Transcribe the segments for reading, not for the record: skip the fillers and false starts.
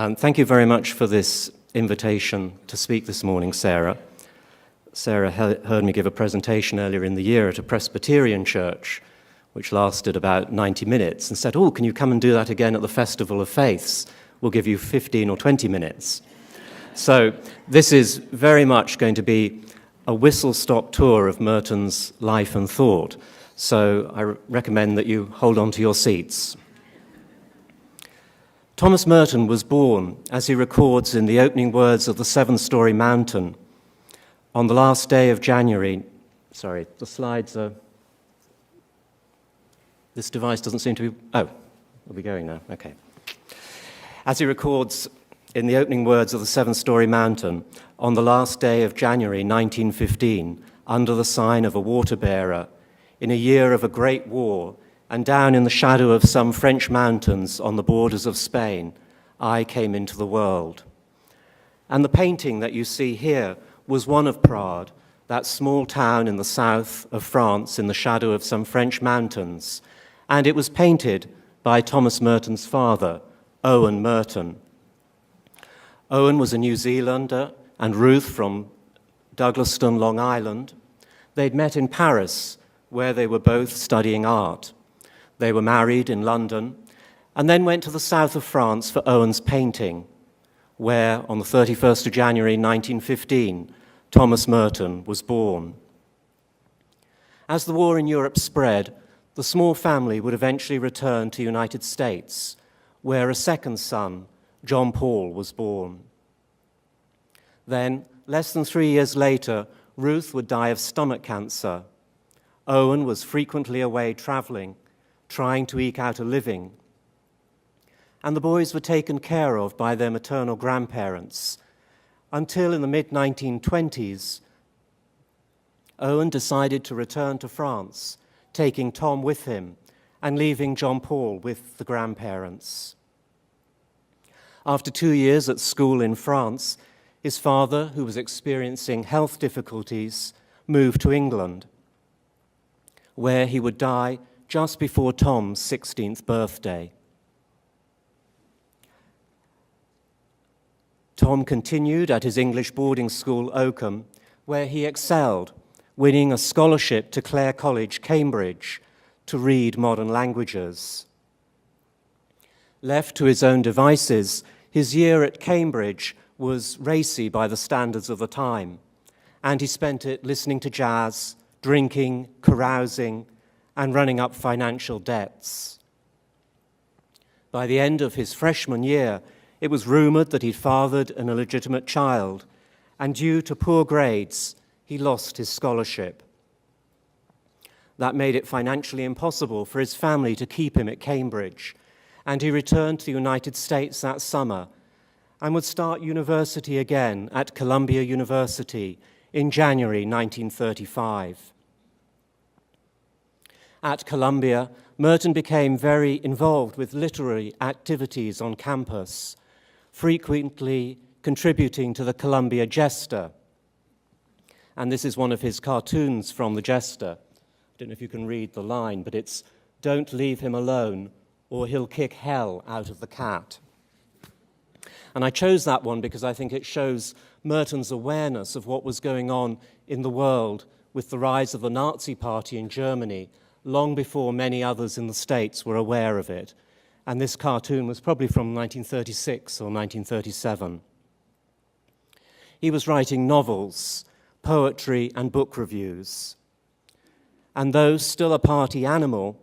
Thank you very much for this invitation to speak this morning, Sarah. Sarah heard me give a presentation earlier in the year at a Presbyterian church, which lasted about 90 minutes, and said, can you come and do that again at the Festival of Faiths? We'll give you 15 or 20 minutes. So this is very much going to be a whistle-stop tour of Merton's life and thought. So I recommend that you hold on to your seats. Thomas Merton was born, as he records in the opening words of the Seven-Storey Mountain, on the last day of January. Sorry, the slides are... This device doesn't seem to be... Oh, are we going now? Okay. As he records in the opening words of the Seven-Storey Mountain, on the last day of January 1915, under the sign of a water-bearer, in a year of a great war, and down in the shadow of some French mountains on the borders of Spain, I came into the world. And the painting that you see here was one of Prades, that small town in the south of France in the shadow of some French mountains, and it was painted by Thomas Merton's father, Owen Merton. Owen was a New Zealander and Ruth from Douglaston, Long Island. They'd met in Paris, where they were both studying art. They were married in London, and then went to the south of France for Owen's painting, where on the 31st of January 1915, Thomas Merton was born. As the war in Europe spread, the small family would eventually return to the United States, where a second son, John Paul, was born. Then, less than 3 years later, Ruth would die of stomach cancer. Owen was frequently away traveling, trying to eke out a living. And the boys were taken care of by their maternal grandparents, until in the mid-1920s, Owen decided to return to France, taking Tom with him and leaving John Paul with the grandparents. After 2 years at school in France, his father, who was experiencing health difficulties, moved to England, where he would die just before Tom's 16th birthday. Tom continued at his English boarding school, Oakham, where he excelled, winning a scholarship to Clare College, Cambridge, to read modern languages. Left to his own devices, his year at Cambridge was racy by the standards of the time, and he spent it listening to jazz, drinking, carousing, and running up financial debts. By the end of his freshman year, it was rumored that he'd fathered an illegitimate child, and due to poor grades, he lost his scholarship. That made it financially impossible for his family to keep him at Cambridge, and he returned to the United States that summer and would start university again at Columbia University in January 1935. At Columbia, Merton became very involved with literary activities on campus, frequently contributing to the Columbia Jester. And this is one of his cartoons from the Jester. I don't know if you can read the line, but it's, "Don't leave him alone, or he'll kick hell out of the cat." And I chose that one because I think it shows Merton's awareness of what was going on in the world with the rise of the Nazi Party in Germany, long before many others in the States were aware of it. And this cartoon was probably from 1936 or 1937. He was writing novels, poetry, and book reviews. And though still a party animal,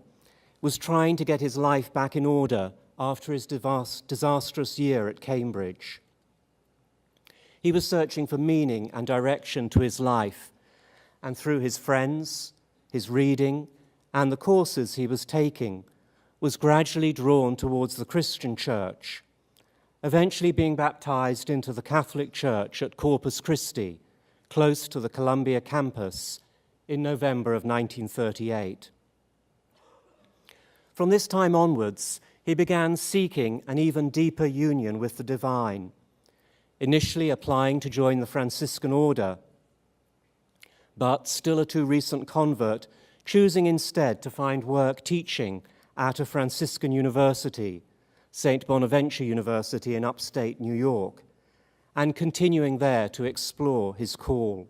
was trying to get his life back in order after his disastrous year at Cambridge. He was searching for meaning and direction to his life, and through his friends, his reading, and the courses he was taking, was gradually drawn towards the Christian church, eventually being baptized into the Catholic Church at Corpus Christi, close to the Columbia campus, in November of 1938. From this time onwards, he began seeking an even deeper union with the divine, initially applying to join the Franciscan order, but still a too recent convert, choosing instead to find work teaching at a Franciscan university, St. Bonaventure University in upstate New York, and continuing there to explore his call.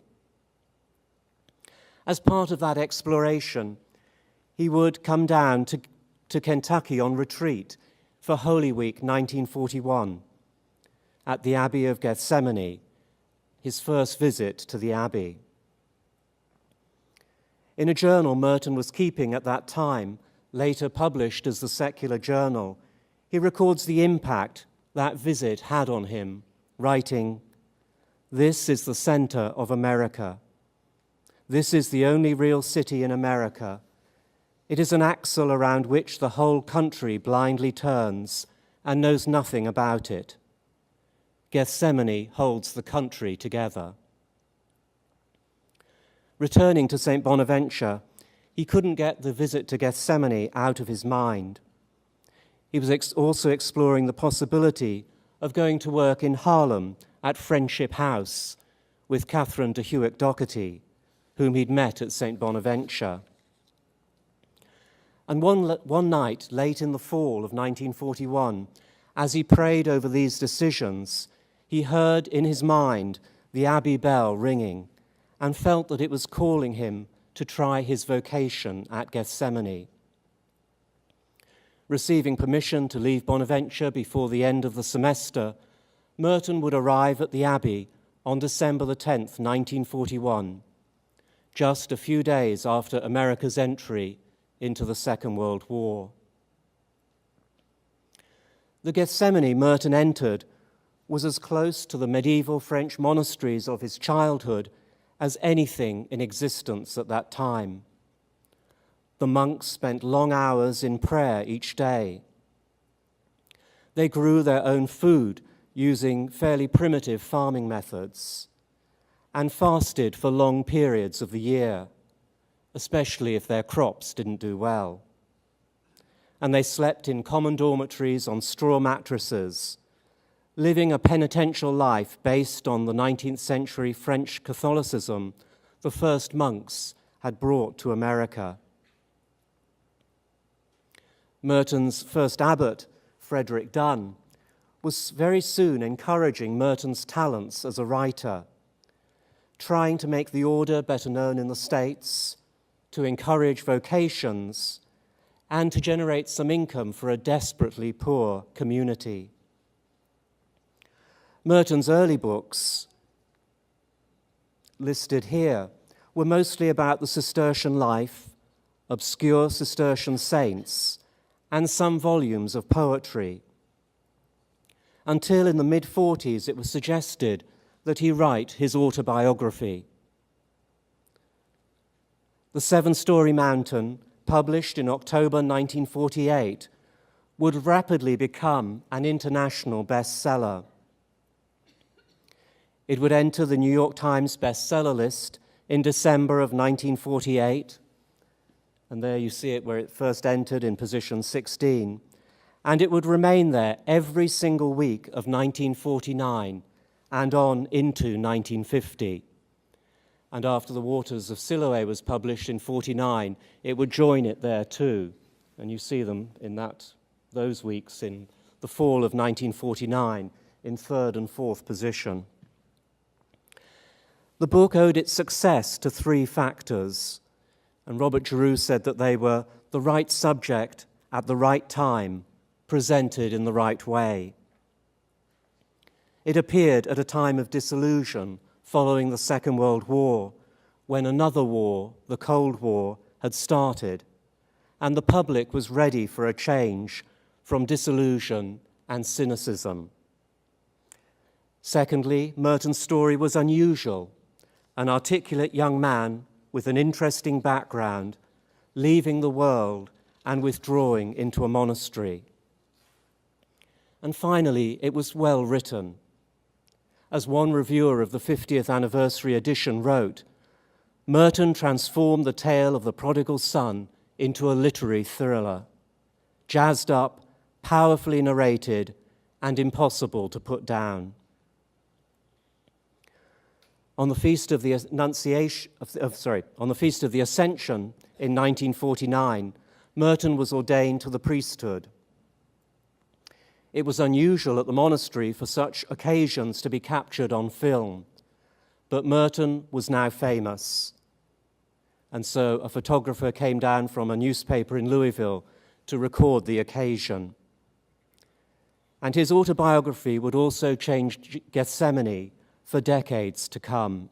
As part of that exploration, he would come down to Kentucky on retreat for Holy Week 1941 at the Abbey of Gethsemane, his first visit to the Abbey. In a journal Merton was keeping at that time, later published as the Secular Journal, he records the impact that visit had on him, writing, "This is the center of America. This is the only real city in America. It is an axle around which the whole country blindly turns and knows nothing about it. Gethsemane holds the country together." Returning to St. Bonaventure, he couldn't get the visit to Gethsemane out of his mind. He was also exploring the possibility of going to work in Harlem at Friendship House with Catherine de Hewitt Doherty, whom he'd met at St. Bonaventure. And one night, late in the fall of 1941, as he prayed over these decisions, he heard in his mind the Abbey bell ringing and felt that it was calling him to try his vocation at Gethsemane. Receiving permission to leave Bonaventure before the end of the semester, Merton would arrive at the Abbey on December the 10th, 1941, just a few days after America's entry into the Second World War. The Gethsemane Merton entered was as close to the medieval French monasteries of his childhood as anything in existence at that time. The monks spent long hours in prayer each day. They grew their own food using fairly primitive farming methods and fasted for long periods of the year, especially if their crops didn't do well. And they slept in common dormitories on straw mattresses, living a penitential life based on the 19th century French Catholicism the first monks had brought to America. Merton's first abbot, Frederick Dunn, was very soon encouraging Merton's talents as a writer, trying to make the order better known in the States, to encourage vocations, and to generate some income for a desperately poor community. Merton's early books, listed here, were mostly about the Cistercian life, obscure Cistercian saints, and some volumes of poetry. Until in the mid-40s, it was suggested that he write his autobiography. The Seven-Story Mountain, published in October 1948, would rapidly become an international bestseller. It would enter the New York Times bestseller list in December of 1948, and there you see it where it first entered in position 16, and it would remain there every single week of 1949 and on into 1950. And after The Waters of Siloé was published in 49, it would join it there too. And you see them in those weeks in the fall of 1949 in third and fourth position. The book owed its success to three factors, and Robert Giroux said that they were the right subject at the right time, presented in the right way. It appeared at a time of disillusion following the Second World War, when another war, the Cold War, had started, and the public was ready for a change from disillusion and cynicism. Secondly, Merton's story was unusual. An articulate young man with an interesting background, leaving the world and withdrawing into a monastery. And finally, it was well written. As one reviewer of the 50th anniversary edition wrote, Merton transformed the tale of the prodigal son into a literary thriller, jazzed up, powerfully narrated, and impossible to put down. On the Feast of the Ascension in 1949, Merton was ordained to the priesthood. It was unusual at the monastery for such occasions to be captured on film, but Merton was now famous. And so a photographer came down from a newspaper in Louisville to record the occasion. And his autobiography would also change Gethsemane for decades to come.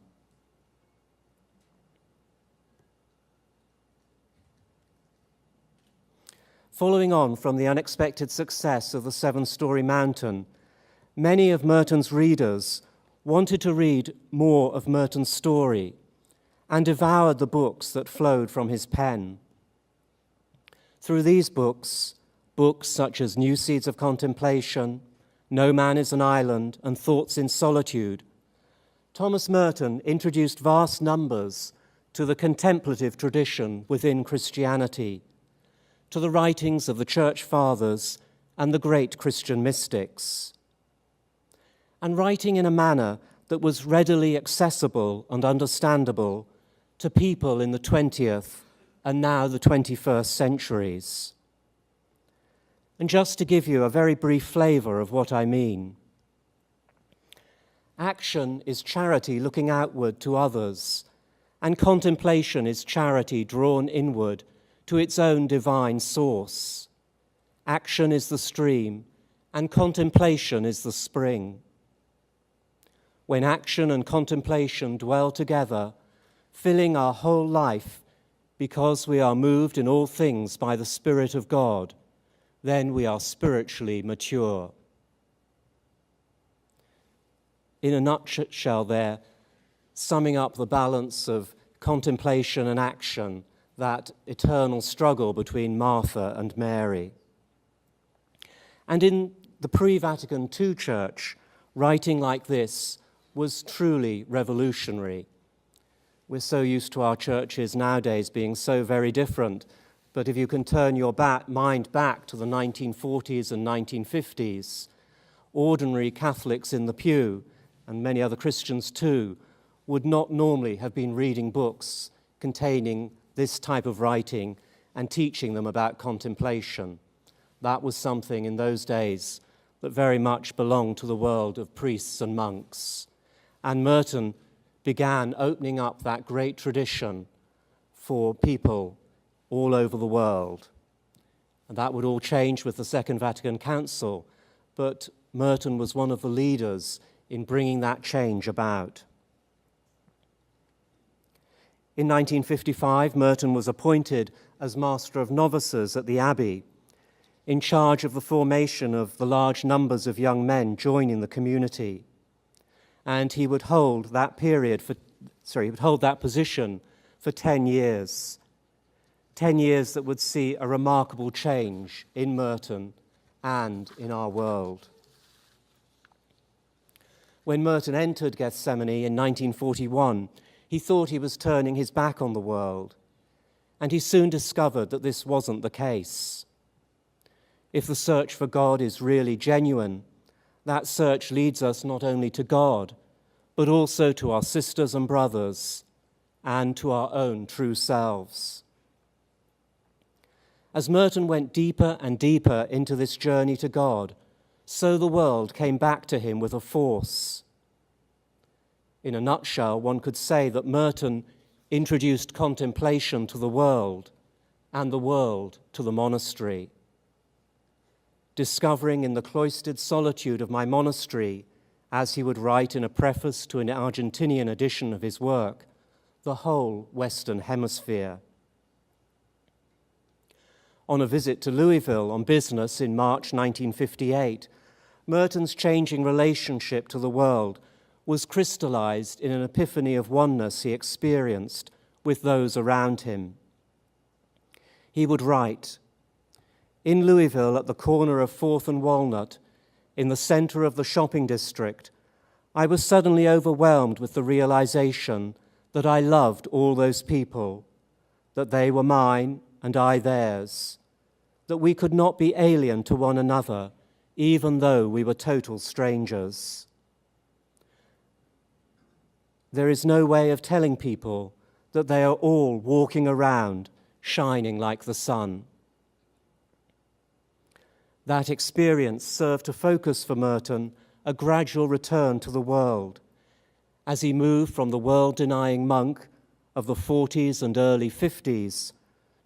Following on from the unexpected success of the seven-story mountain, many of Merton's readers wanted to read more of Merton's story and devoured the books that flowed from his pen. Through these books such as New Seeds of Contemplation, No Man is an Island, and Thoughts in Solitude, Thomas Merton introduced vast numbers to the contemplative tradition within Christianity, to the writings of the Church Fathers and the great Christian mystics, and writing in a manner that was readily accessible and understandable to people in the 20th and now the 21st centuries. And just to give you a very brief flavor of what I mean, action is charity looking outward to others, and contemplation is charity drawn inward to its own divine source. Action is the stream, and contemplation is the spring. When action and contemplation dwell together, filling our whole life because we are moved in all things by the Spirit of God, then we are spiritually mature. In a nutshell there, summing up the balance of contemplation and action, that eternal struggle between Martha and Mary. And in the pre-Vatican II church, writing like this was truly revolutionary. We're so used to our churches nowadays being so very different, but if you can turn your mind back to the 1940s and 1950s, ordinary Catholics in the pew, and many other Christians too, would not normally have been reading books containing this type of writing and teaching them about contemplation. That was something in those days that very much belonged to the world of priests and monks. And Merton began opening up that great tradition for people all over the world. And that would all change with the Second Vatican Council, but Merton was one of the leaders in bringing that change about. In 1955, Merton was appointed as Master of Novices at the Abbey, in charge of the formation of the large numbers of young men joining the community. And he would hold that position for 10 years. 10 years that would see a remarkable change in Merton and in our world. When Merton entered Gethsemane in 1941, he thought he was turning his back on the world, and he soon discovered that this wasn't the case. If the search for God is really genuine, that search leads us not only to God, but also to our sisters and brothers, and to our own true selves. As Merton went deeper and deeper into this journey to God, so the world came back to him with a force. In a nutshell, one could say that Merton introduced contemplation to the world and the world to the monastery. Discovering in the cloistered solitude of my monastery, as he would write in a preface to an Argentinian edition of his work, the whole Western Hemisphere. On a visit to Louisville on business in March 1958, Merton's changing relationship to the world was crystallized in an epiphany of oneness he experienced with those around him. He would write, "In Louisville, at the corner of 4th and Walnut, in the center of the shopping district, I was suddenly overwhelmed with the realization that I loved all those people, that they were mine and I theirs, that we could not be alien to one another, even though we were total strangers. There is no way of telling people that they are all walking around shining like the sun. That experience served to focus for Merton a gradual return to the world as he moved from the world-denying monk of the 40s and early 50s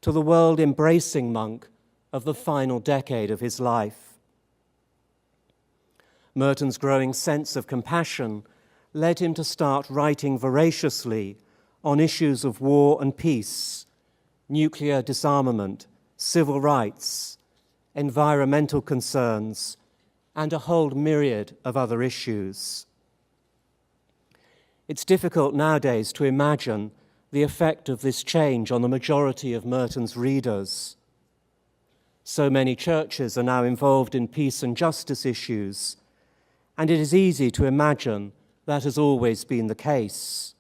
to the world-embracing monk of the final decade of his life. Merton's growing sense of compassion led him to start writing voraciously on issues of war and peace, nuclear disarmament, civil rights, environmental concerns, and a whole myriad of other issues. It's difficult nowadays to imagine the effect of this change on the majority of Merton's readers. So many churches are now involved in peace and justice issues, and it is easy to imagine that has always been the case.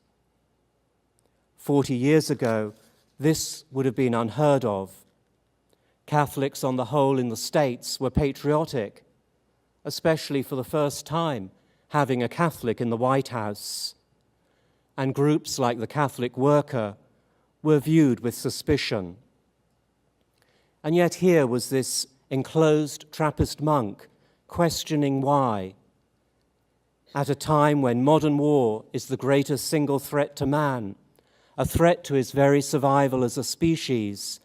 40 years ago, this would have been unheard of. Catholics on the whole in the States were patriotic, especially for the first time having a Catholic in the White House. And groups like the Catholic Worker were viewed with suspicion. And yet here was this enclosed Trappist monk questioning why. At a time when modern war is the greatest single threat to man, a threat to his very survival as a species,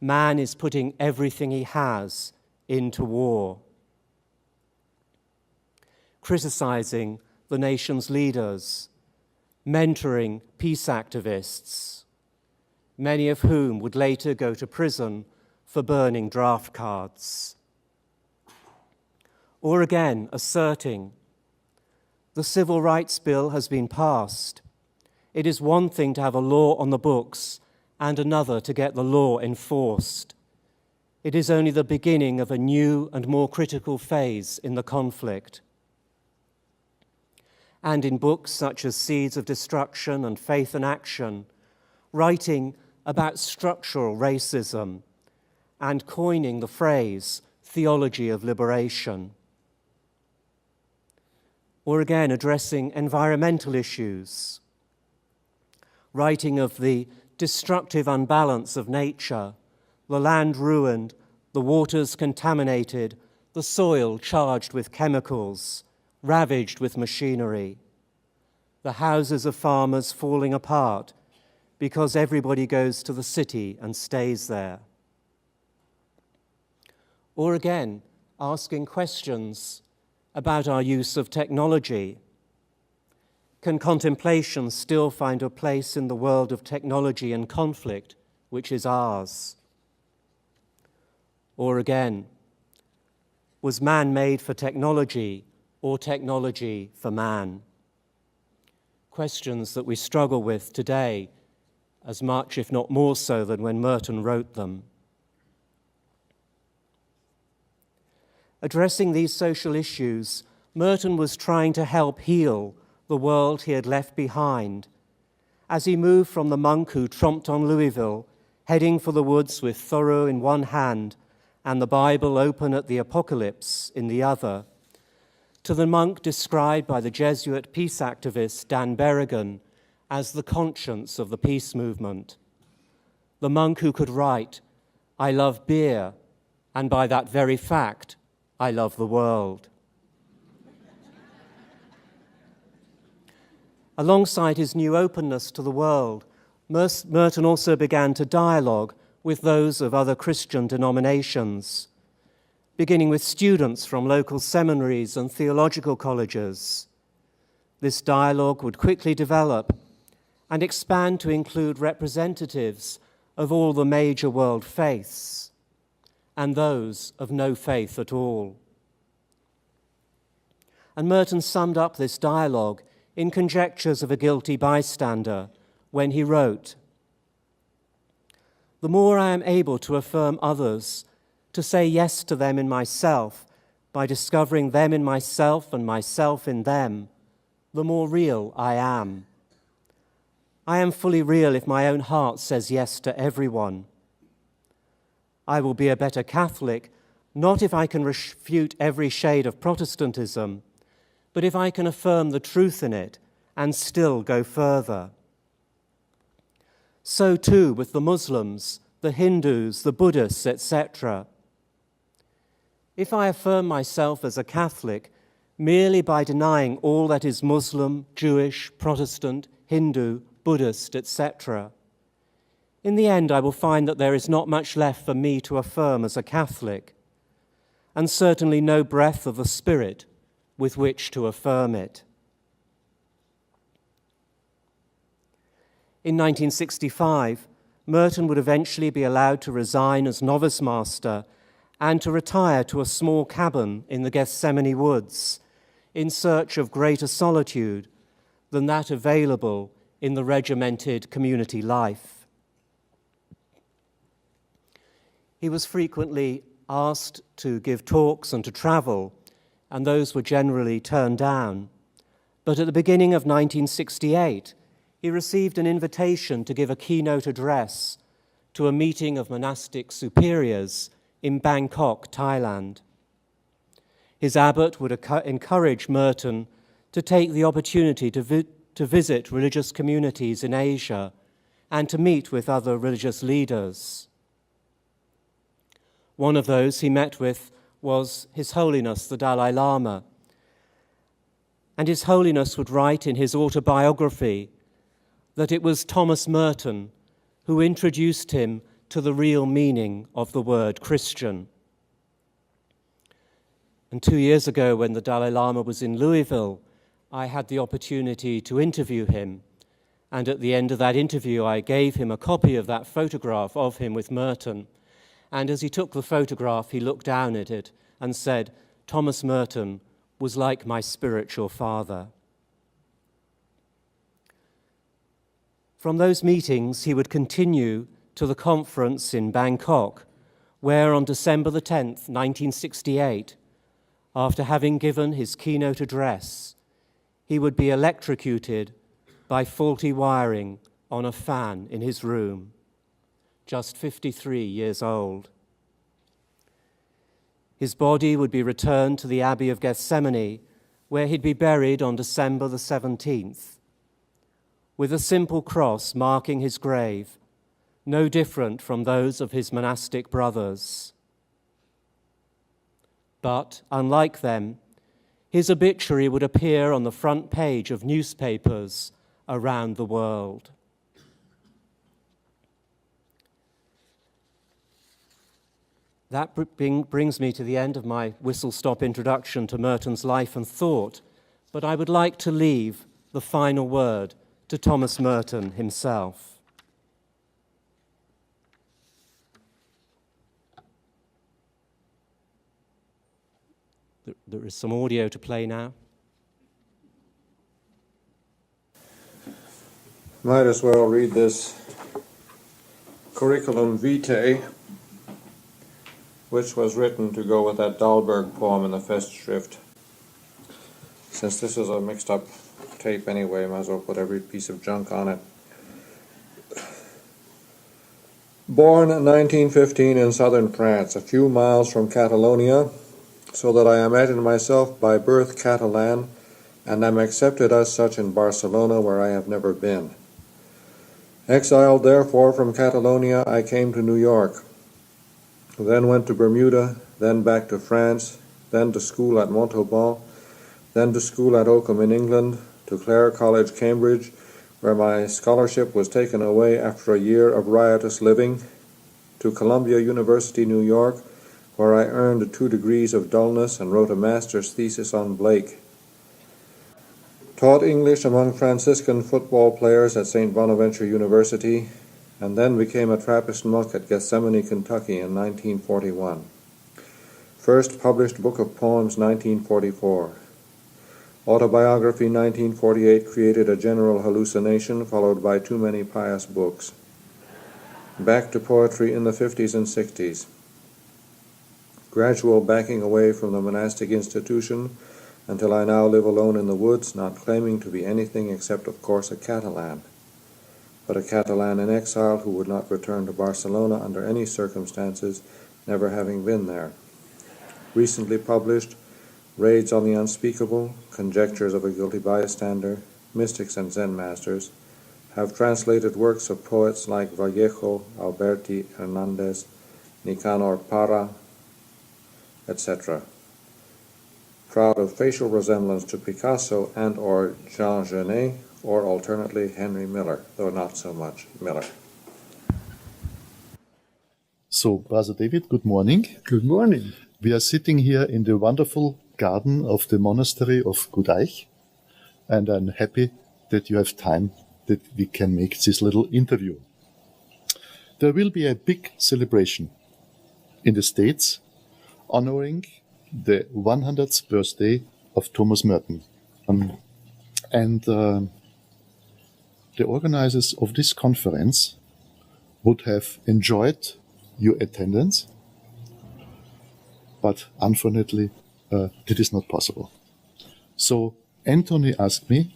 man is putting everything he has into war. Criticizing the nation's leaders, mentoring peace activists, many of whom would later go to prison for burning draft cards. Or again, asserting, the Civil Rights Bill has been passed. It is one thing to have a law on the books and another to get the law enforced. It is only the beginning of a new and more critical phase in the conflict. And in books such as Seeds of Destruction and Faith and Action, writing about structural racism and coining the phrase theology of liberation. Or again, addressing environmental issues, writing of the destructive unbalance of nature, the land ruined, the waters contaminated, the soil charged with chemicals, ravaged with machinery, the houses of farmers falling apart because everybody goes to the city and stays there. Or again, asking questions about our use of technology. Can contemplation still find a place in the world of technology and conflict, which is ours? Or again, was man made for technology or technology for man? Questions that we struggle with today as much, if not more so, than when Merton wrote them. Addressing these social issues, Merton was trying to help heal the world he had left behind as he moved from the monk who tromped on Louisville, heading for the woods with Thoreau in one hand and the Bible open at the Apocalypse in the other, to the monk described by the Jesuit peace activist Dan Berrigan as the conscience of the peace movement. The monk who could write, "I love beer, and by that very fact, I love the world." Alongside his new openness to the world, Merton also began to dialogue with those of other Christian denominations, beginning with students from local seminaries and theological colleges. This dialogue would quickly develop and expand to include representatives of all the major world faiths and those of no faith at all. And Merton summed up this dialogue in Conjectures of a Guilty Bystander when he wrote, "The more I am able to affirm others, to say yes to them in myself, by discovering them in myself and myself in them, the more real I am. I am fully real if my own heart says yes to everyone. I will be a better Catholic, not if I can refute every shade of Protestantism, but if I can affirm the truth in it and still go further. So too with the Muslims, the Hindus, the Buddhists, etc. if I affirm myself as a Catholic merely by denying all that is Muslim, Jewish, Protestant, Hindu, Buddhist, etc., in the end I will find that there is not much left for me to affirm as a Catholic, and certainly no breath of the Spirit with which to affirm it. In 1965, Merton would eventually be allowed to resign as novice master and to retire to a small cabin in the Gethsemane woods in search of greater solitude than that available in the regimented community life. He was frequently asked to give talks and to travel, and those were generally turned down. But at the beginning of 1968, he received an invitation to give a keynote address to a meeting of monastic superiors in Bangkok, Thailand. His abbot would encourage Merton to take the opportunity to visit religious communities in Asia and to meet with other religious leaders. One of those he met with was His Holiness the Dalai Lama. And His Holiness would write in his autobiography that it was Thomas Merton who introduced him to the real meaning of the word Christian. And 2 years ago, when the Dalai Lama was in Louisville, I had the opportunity to interview him. And at the end of that interview, I gave him a copy of that photograph of him with Merton. And as he took the photograph, he looked down at it and said, "Thomas Merton was like my spiritual father." From those meetings, he would continue to the conference in Bangkok, where on December the 10th, 1968, after having given his keynote address, he would be electrocuted by faulty wiring on a fan in his room, just 53 years old. His body would be returned to the Abbey of Gethsemane, where he'd be buried on December the 17th, with a simple cross marking his grave, no different from those of his monastic brothers. But, unlike them, his obituary would appear on the front page of newspapers around the world. That brings me to the end of my whistle-stop introduction to Merton's life and thought, but I would like to leave the final word to Thomas Merton himself. There is some audio to play now. Might as well read this curriculum vitae, which was written to go with that Dahlberg poem in the Festschrift. Since this is a mixed-up tape anyway, might as well put every piece of junk on it. Born in 1915 in southern France, a few miles from Catalonia, so that I am at in myself by birth Catalan, and am accepted as such in Barcelona, where I have never been. Exiled, therefore, from Catalonia, I came to New York, then went to Bermuda, then back to France, then to school at Montauban, then to school at Oakham in England, to Clare College, Cambridge, where my scholarship was taken away after a year of riotous living, to Columbia University, New York, where I earned 2 degrees of dullness and wrote a master's thesis on Blake. Taught English among Franciscan football players at St. Bonaventure University, and then became a Trappist monk at Gethsemane, Kentucky in 1941. First published book of poems 1944. Autobiography 1948 created a general hallucination followed by too many pious books. Back to poetry in the 50s and 60s. Gradual backing away from the monastic institution until I now live alone in the woods, not claiming to be anything except, of course, a Catalan, but a Catalan in exile who would not return to Barcelona under any circumstances, never having been there. Recently published Raids on the Unspeakable, Conjectures of a Guilty Bystander, Mystics and Zen Masters, have translated works of poets like Vallejo, Alberti, Hernandez, Nicanor Parra, etc. Proud of facial resemblance to Picasso and or Jean Genet, or alternately Henry Miller, though not so much Miller. So, Brother David, good morning. Good morning. We are sitting here in the wonderful garden of the monastery of Gudaich, and I'm happy that you have time that we can make this little interview. There will be a big celebration in the States honoring the 100th birthday of Thomas Merton. The organizers of this conference would have enjoyed your attendance, but unfortunately, it is not possible. So Anthony asked me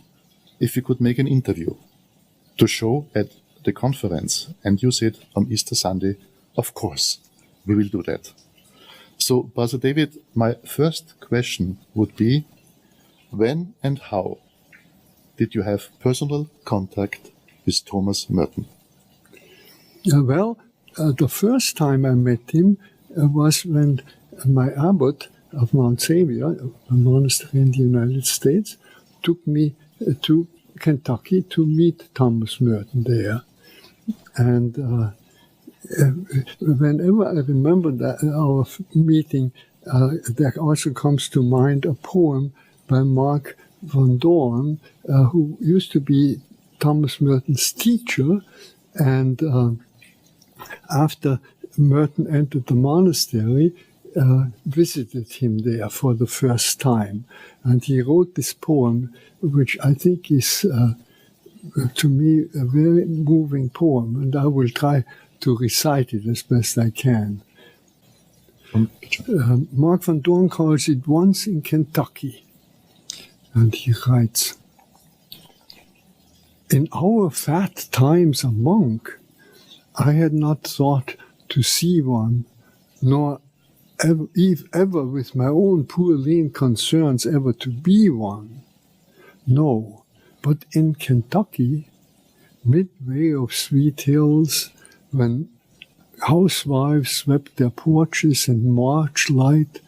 if we could make an interview to show at the conference, and you said on Easter Sunday, of course, we will do that. So, Brother David, my first question would be, when and how did you have personal contact with Thomas Merton? The first time I met him was when my abbot of Mount Xavier, a monastery in the United States, took me to Kentucky to meet Thomas Merton there. And whenever I remember that our meeting, there also comes to mind a poem by Mark van Doorn, who used to be Thomas Merton's teacher, and after Merton entered the monastery, visited him there for the first time. And he wrote this poem, which I think is, to me, a very moving poem, and I will try to recite it as best I can. Mark van Doorn calls it Once in Kentucky, and he writes, "In our fat times a monk, I had not thought to see one, nor ever with my own poor lean concerns ever to be one. No, but in Kentucky, midway of sweet hills, when housewives swept their porches and March light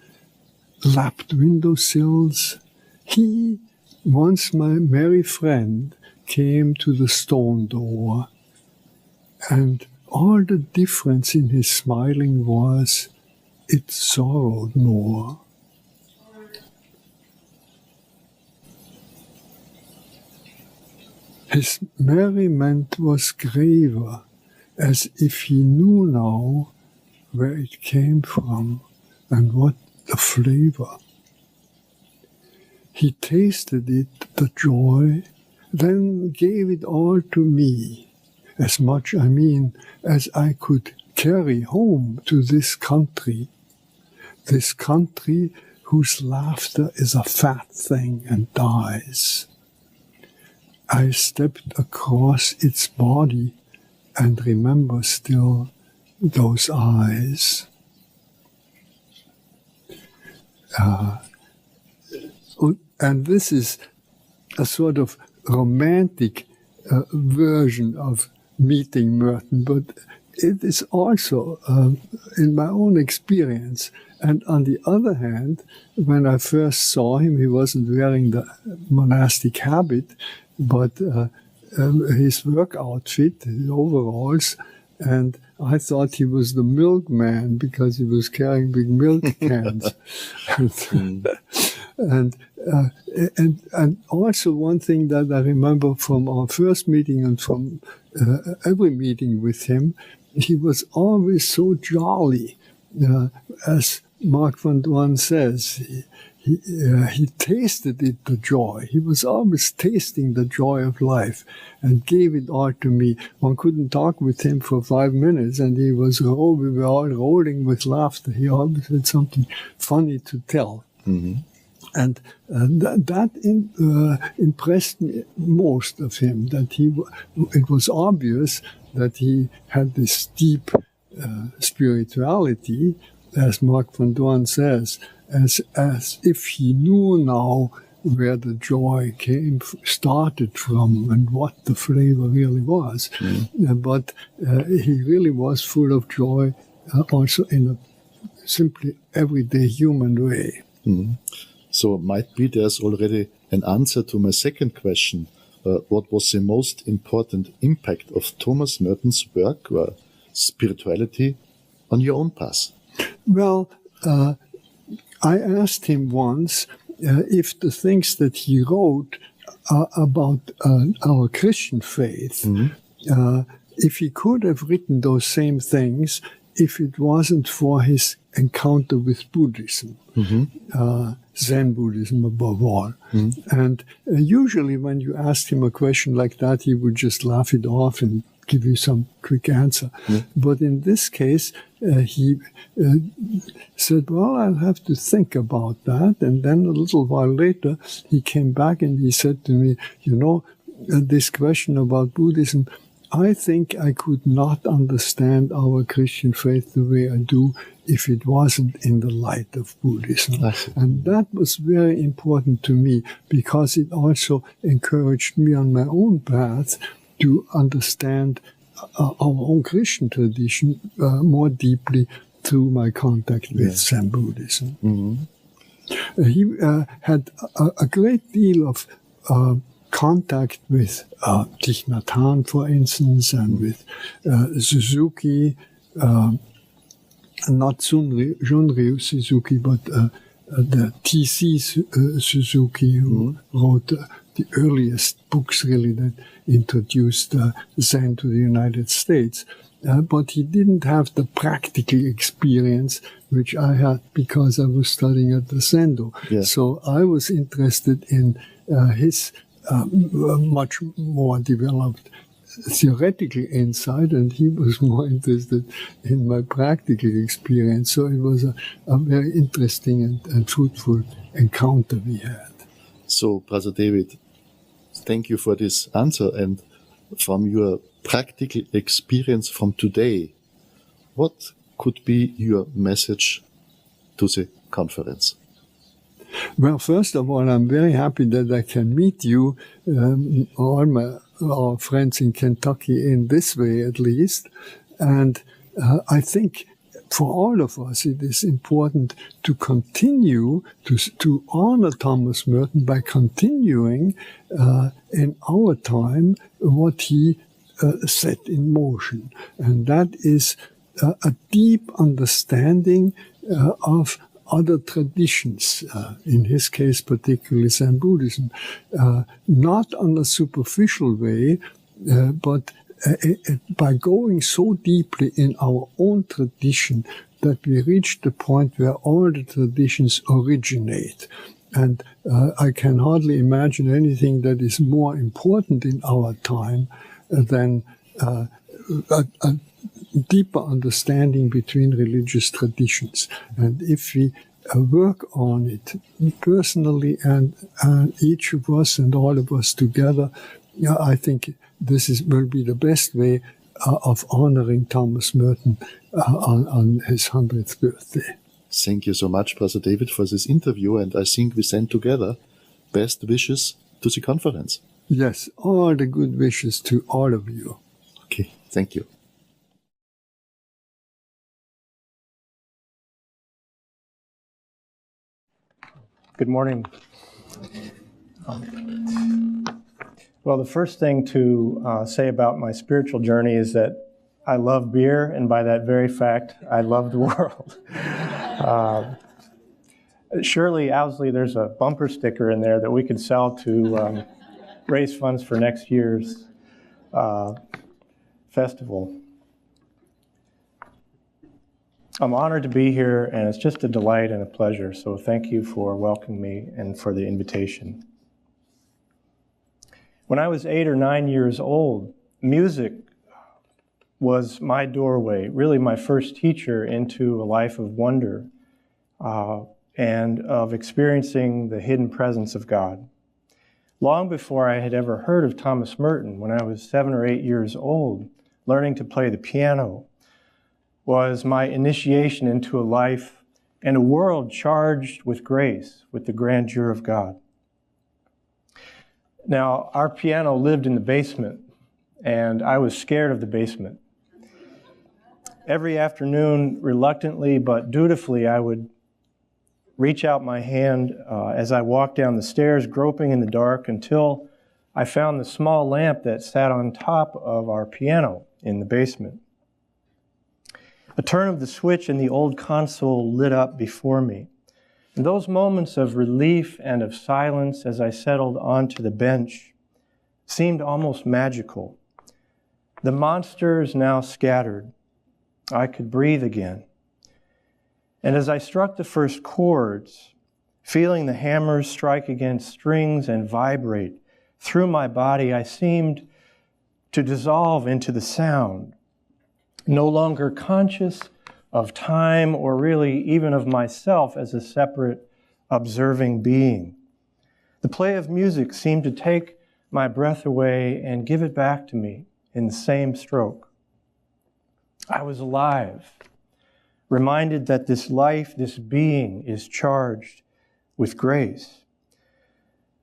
lapped windowsills, he, once my merry friend, came to the stone door, and all the difference in his smiling was, it sorrowed more." His merriment was graver, as if he knew now where it came from and what the flavor. He tasted it, the joy, then gave it all to me, as much, I mean, as I could carry home to this country whose laughter is a fat thing and dies. I stepped across its body and remember still those eyes. And this is a sort of romantic version of meeting Merton, but it is also, in my own experience, and on the other hand, when I first saw him, he wasn't wearing the monastic habit, but his work outfit, his overalls, and I thought he was the milkman because he was carrying big milk cans. And also one thing that I remember from our first meeting and from every meeting with him, he was always so jolly. As Mark van Doorn says, he tasted it, the joy. He was always tasting the joy of life and gave it all to me. One couldn't talk with him for 5 minutes, and we were all rolling with laughter. He always had something funny to tell. Mm-hmm. And that impressed me most of him, that it was obvious that he had this deep spirituality, as Mark van Doorn says, as if he knew now where the joy started from and what the flavor really was. Mm. But he really was full of joy, also in simply everyday human way. So might be there's already an answer to my second question. What was the most important impact of Thomas Merton's work or spirituality on your own path? Well, I asked him once if the things that he wrote about our Christian faith, if he could have written those same things if it wasn't for his encounter with Buddhism, Zen Buddhism above all. And usually when you asked him a question like that, he would just laugh it off and give you some quick answer. But in this case, he said, well, I'll have to think about that. And then a little while later, he came back and he said to me, you know, this question about Buddhism, I think I could not understand our Christian faith the way I do if it wasn't in the light of Buddhism. And that was very important to me because it also encouraged me on my own path to understand our own Christian tradition more deeply through my contact with Zen Buddhism. He had a great deal of contact with Thich Nhat Hanh, for instance, and with Suzuki, not Junryu Suzuki, but the T.C. Suzuki, who wrote the earliest books, really, that introduced Zen to the United States. But he didn't have the practical experience which I had because I was studying at the Zendo. So I was interested in his much more developed theoretical insight, and he was more interested in my practical experience. So it was a very interesting and fruitful encounter we had. So, Brother David, thank you for this answer. And from your practical experience from today, what could be your message to the conference? Well, first of all, I'm very happy that I can meet you, all our friends in Kentucky, in this way at least. And I think for all of us, it is important to continue to honor Thomas Merton by continuing in our time what he set in motion. And that is a deep understanding of other traditions, in his case particularly Zen Buddhism, not on a superficial way, but by going so deeply in our own tradition that we reach the point where all the traditions originate. And I can hardly imagine anything that is more important in our time than a deeper understanding between religious traditions. And if we work on it personally and each of us and all of us together, I think this will be the best way of honoring Thomas Merton on his 100th birthday. Thank you so much, Brother David, for this interview, and I think we send together best wishes to the conference. Yes, all the good wishes to all of you. Okay, thank you. Good morning. Well, the first thing to say about my spiritual journey is that I love beer, and by that very fact, I love the world. Surely, Owsley, there's a bumper sticker in there that we could sell to raise funds for next year's festival. I'm honored to be here, and it's just a delight and a pleasure. So thank you for welcoming me and for the invitation. When I was 8 or 9 years old, music was my doorway, really my first teacher into a life of wonder and of experiencing the hidden presence of God. Long before I had ever heard of Thomas Merton, when I was 7 or 8 years old, learning to play the piano was my initiation into a life and a world charged with grace, with the grandeur of God. Now, our piano lived in the basement, and I was scared of the basement. Every afternoon, reluctantly but dutifully, I would reach out my hand as I walked down the stairs, groping in the dark until I found the small lamp that sat on top of our piano in the basement. A turn of the switch and the old console lit up before me. And those moments of relief and of silence as I settled onto the bench seemed almost magical. The monsters now scattered. I could breathe again. And as I struck the first chords, feeling the hammers strike against strings and vibrate through my body, I seemed to dissolve into the sound, no longer conscious of time or really even of myself as a separate observing being. The play of music seemed to take my breath away and give it back to me in the same stroke. I was alive, reminded that this life, this being, is charged with grace.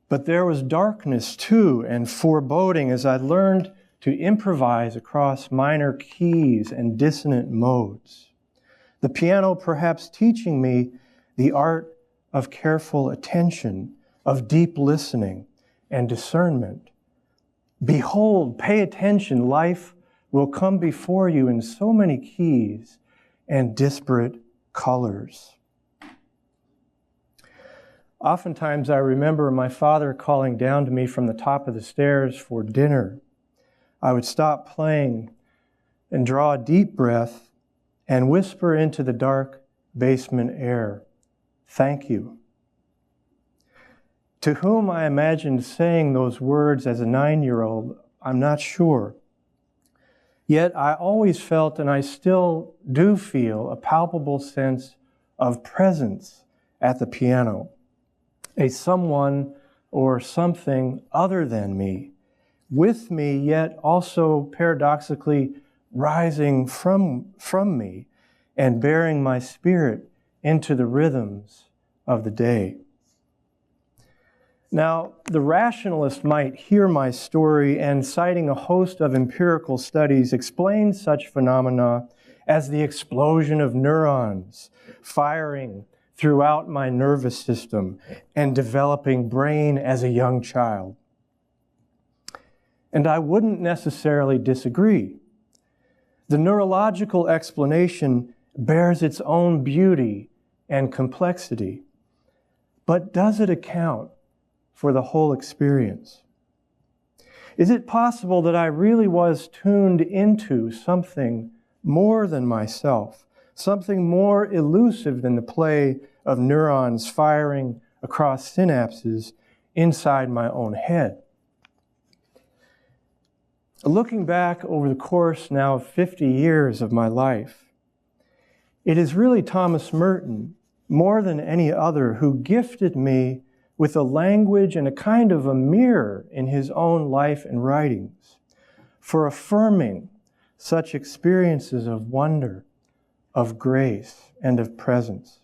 But there was darkness too and foreboding as I learned to improvise across minor keys and dissonant modes. The piano perhaps teaching me the art of careful attention, of deep listening and discernment. Behold, pay attention, life will come before you in so many keys and disparate colors. Oftentimes I remember my father calling down to me from the top of the stairs for dinner. I would stop playing and draw a deep breath and whisper into the dark basement air, "Thank you." To whom I imagined saying those words as a 9-year-old, I'm not sure. Yet I always felt, and I still do feel, a palpable sense of presence at the piano. A someone or something other than me, with me, yet also paradoxically rising from me and bearing my spirit into the rhythms of the day. Now, the rationalist might hear my story and, citing a host of empirical studies, explain such phenomena as the explosion of neurons firing throughout my nervous system and developing brain as a young child. And I wouldn't necessarily disagree. The neurological explanation bears its own beauty and complexity. But does it account for the whole experience? Is it possible that I really was tuned into something more than myself, something more elusive than the play of neurons firing across synapses inside my own head? Looking back over the course now of 50 years of my life, it is really Thomas Merton, more than any other, who gifted me with a language and a kind of a mirror in his own life and writings for affirming such experiences of wonder, of grace, and of presence.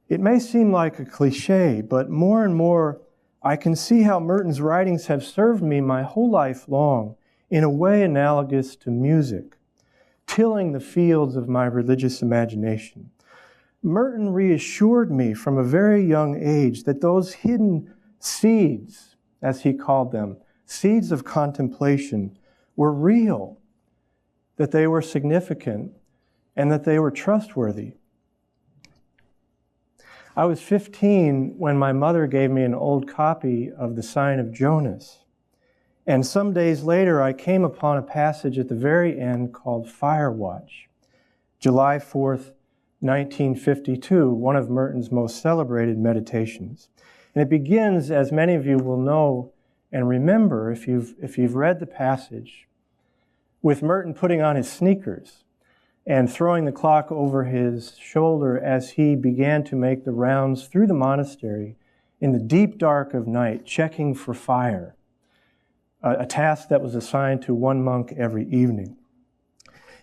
It may seem like a cliche, but more and more I can see how Merton's writings have served me my whole life long in a way analogous to music, tilling the fields of my religious imagination. Merton reassured me from a very young age that those hidden seeds, as he called them, seeds of contemplation, were real, that they were significant, and that they were trustworthy. I was 15 when my mother gave me an old copy of The Sign of Jonas. And some days later, I came upon a passage at the very end called Fire Watch, July 4th, 1952, one of Merton's most celebrated meditations. And it begins, as many of you will know and remember if you've read the passage, with Merton putting on his sneakers and throwing the clock over his shoulder as he began to make the rounds through the monastery in the deep dark of night, checking for fire, a task that was assigned to one monk every evening.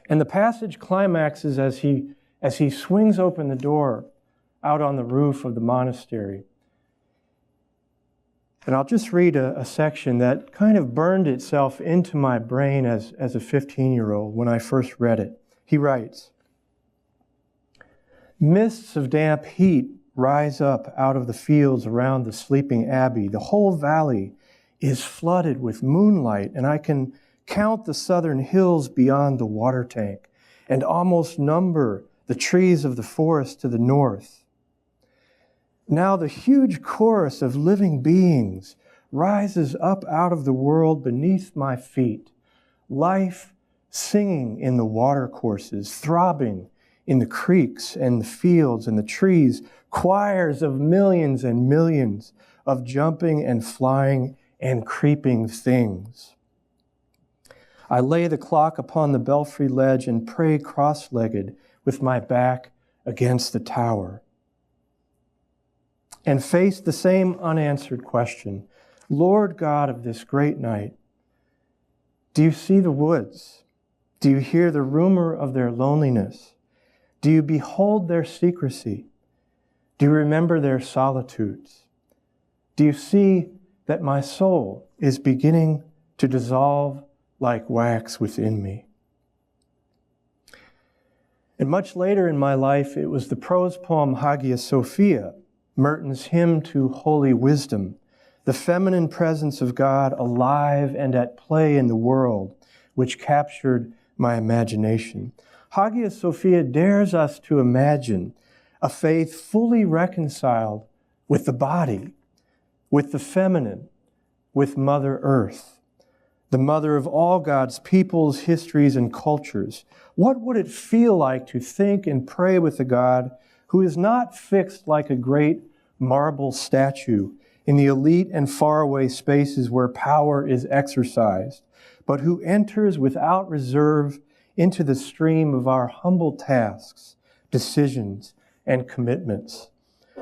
And the passage climaxes as he swings open the door out on the roof of the monastery. And I'll just read a section that kind of burned itself into my brain as a 15-year-old when I first read it. He writes, "Mists of damp heat rise up out of the fields around the sleeping abbey. The whole valley is flooded with moonlight, and I can count the southern hills beyond the water tank and almost number the trees of the forest to the north. Now the huge chorus of living beings rises up out of the world beneath my feet, life singing in the watercourses, throbbing in the creeks and the fields and the trees, choirs of millions and millions of jumping and flying and creeping things. I lay the clock upon the belfry ledge and pray cross-legged with my back against the tower, and face the same unanswered question. Lord God of this great night, do you see the woods? Do you hear the rumor of their loneliness? Do you behold their secrecy? Do you remember their solitudes? Do you see that my soul is beginning to dissolve like wax within me? And much later in my life, it was the prose poem Hagia Sophia, Merton's hymn to holy wisdom, the feminine presence of God alive and at play in the world, which captured my imagination. Hagia Sophia dares us to imagine a faith fully reconciled with the body, with the feminine, with Mother Earth, the mother of all God's peoples, histories, and cultures. What would it feel like to think and pray with a God who is not fixed like a great marble statue in the elite and faraway spaces where power is exercised, but who enters without reserve into the stream of our humble tasks, decisions, and commitments?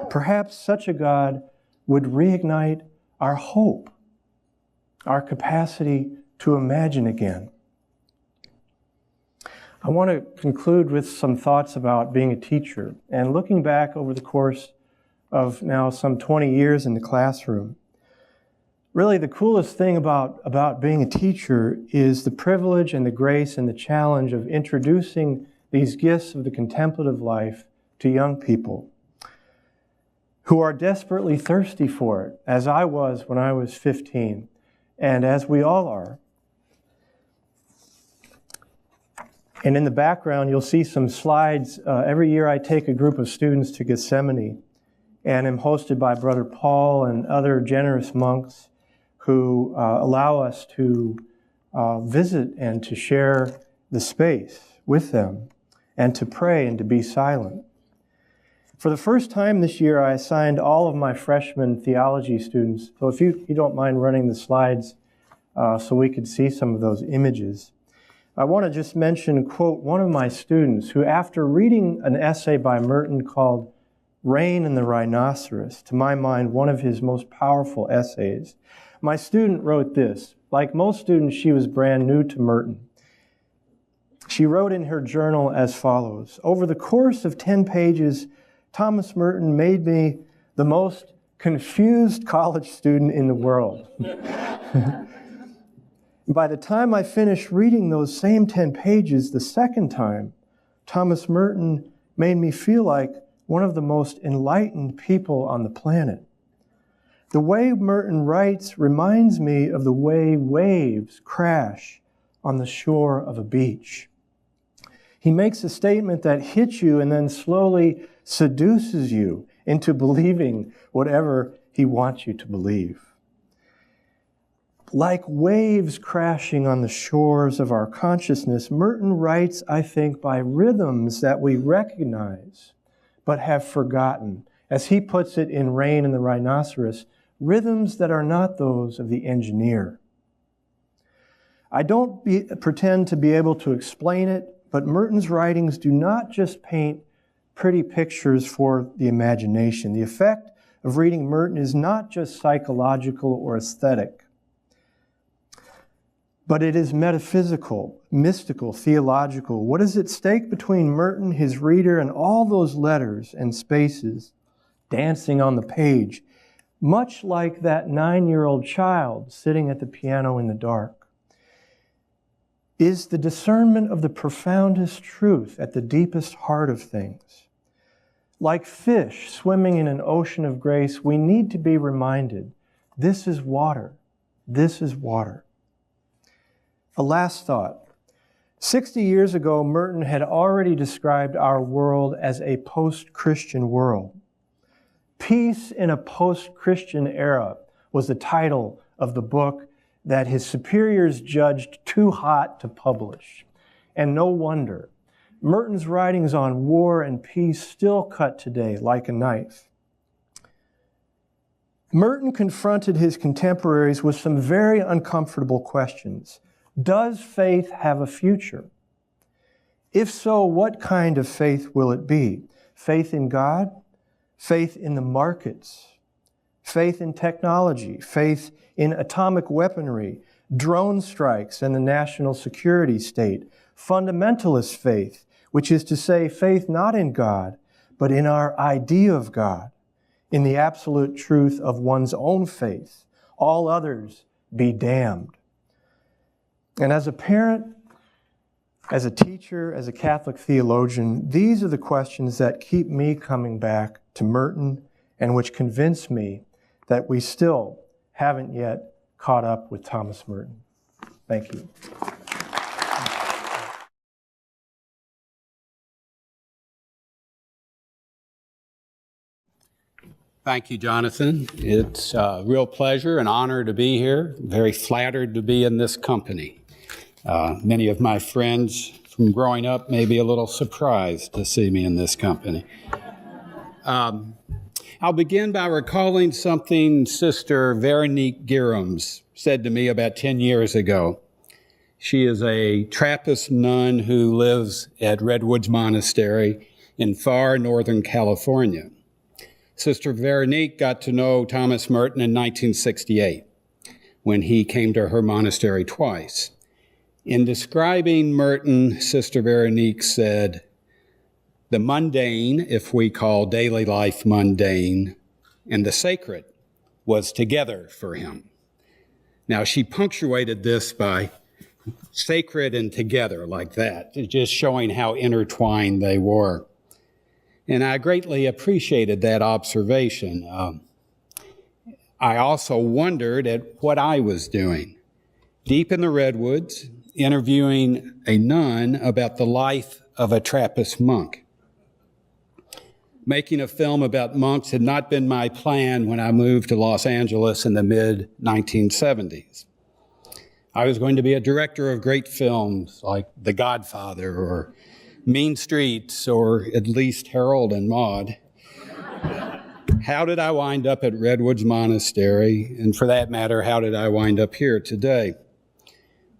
Perhaps such a God would reignite our hope, our capacity to imagine again. I want to conclude with some thoughts about being a teacher and looking back over the course of now some 20 years in the classroom. Really, the coolest thing about being a teacher is the privilege and the grace and the challenge of introducing these gifts of the contemplative life to young people who are desperately thirsty for it, as I was when I was 15, and as we all are. And in the background, you'll see some slides. Every year I take a group of students to Gethsemane, and am hosted by Brother Paul and other generous monks who allow us to visit and to share the space with them and to pray and to be silent. For the first time this year, I assigned all of my freshman theology students, so if you don't mind running the slides so we could see some of those images. I want to just mention, quote, one of my students who, after reading an essay by Merton called Rain and the Rhinoceros, to my mind, one of his most powerful essays, my student wrote this. Like most students, she was brand new to Merton. She wrote in her journal as follows: over the course of 10 pages, Thomas Merton made me the most confused college student in the world. By the time I finished reading those same 10 pages the second time, Thomas Merton made me feel like one of the most enlightened people on the planet. The way Merton writes reminds me of the way waves crash on the shore of a beach. He makes a statement that hits you and then slowly seduces you into believing whatever he wants you to believe. Like waves crashing on the shores of our consciousness, Merton writes, I think, by rhythms that we recognize but have forgotten. As he puts it in Rain and the Rhinoceros, rhythms that are not those of the engineer. I don't pretend to be able to explain it, but Merton's writings do not just paint pretty pictures for the imagination. The effect of reading Merton is not just psychological or aesthetic, but it is metaphysical, mystical, theological. What is at stake between Merton, his reader, and all those letters and spaces dancing on the page? much like that 9-year-old child sitting at the piano in the dark, is the discernment of the profoundest truth at the deepest heart of things. Like fish swimming in an ocean of grace, we need to be reminded, this is water. This is water. A last thought. 60 years ago, Merton had already described our world as a post-Christian world. Peace in a post-Christian era was the title of the book that his superiors judged too hot to publish. And no wonder. Merton's writings on war and peace still cut today like a knife. Merton confronted his contemporaries with some very uncomfortable questions. Does faith have a future? If so, what kind of faith will it be? Faith in God? Faith in the markets? Faith in technology? Faith in atomic weaponry? Drone strikes and the national security state? Fundamentalist faith, which is to say faith not in God, but in our idea of God, in the absolute truth of one's own faith. All others be damned. And as a parent, as a teacher, as a Catholic theologian, these are the questions that keep me coming back to Merton and which convince me that we still haven't yet caught up with Thomas Merton. Thank you. Thank you, Jonathan. It's a real pleasure and honor to be here. Very flattered to be in this company. Many of my friends from growing up may be a little surprised to see me in this company. I'll begin by recalling something Sister Veronique Girams said to me about 10 years ago. She is a Trappist nun who lives at Redwoods Monastery in far northern California. Sister Veronique got to know Thomas Merton in 1968 when he came to her monastery twice. In describing Merton, Sister Veronique said, the mundane, if we call daily life mundane, and the sacred was together for him. Now, she punctuated this by sacred and together like that, just showing how intertwined they were. And I greatly appreciated that observation. I also wondered at what I was doing. Deep in the Redwoods, interviewing a nun about the life of a Trappist monk. Making a film about monks had not been my plan when I moved to Los Angeles in the mid-1970s. I was going to be a director of great films like The Godfather or Mean Streets, or at least Harold and Maude. How did I wind up at Redwoods Monastery? And for that matter, how did I wind up here today?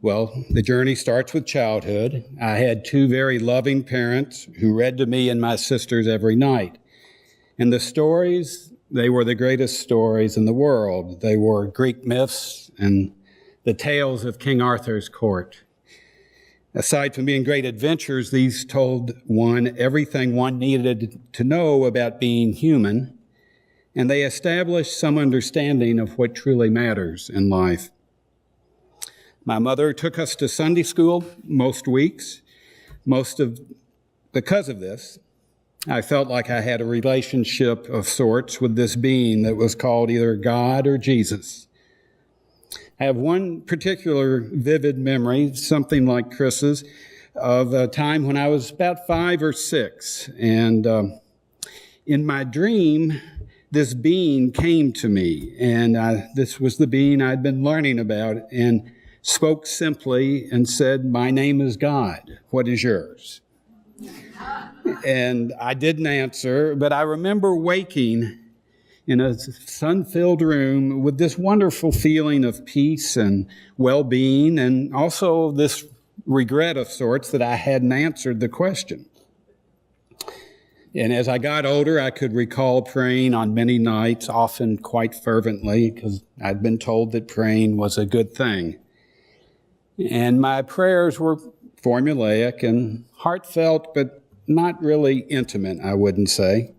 Well, the journey starts with childhood. I had two very loving parents who read to me and my sisters every night. And the stories, they were the greatest stories in the world. They were Greek myths and the tales of King Arthur's court. Aside from being great adventures, these told one everything one needed to know about being human, and they established some understanding of what truly matters in life. My mother took us to Sunday school most weeks. Because of this, I felt like I had a relationship of sorts with this being that was called either God or Jesus. I have one particular vivid memory, something like Chris's, of a time when I was about 5 or 6. And in my dream, this being came to me. And this was the being I'd been learning about, and spoke simply and said, "My name is God. What is yours?" And I didn't answer, but I remember waking in a sun-filled room with this wonderful feeling of peace and well-being, and also this regret of sorts that I hadn't answered the question. And as I got older, I could recall praying on many nights, often quite fervently, because I'd been told that praying was a good thing. And my prayers were formulaic and heartfelt, but not really intimate, I wouldn't say.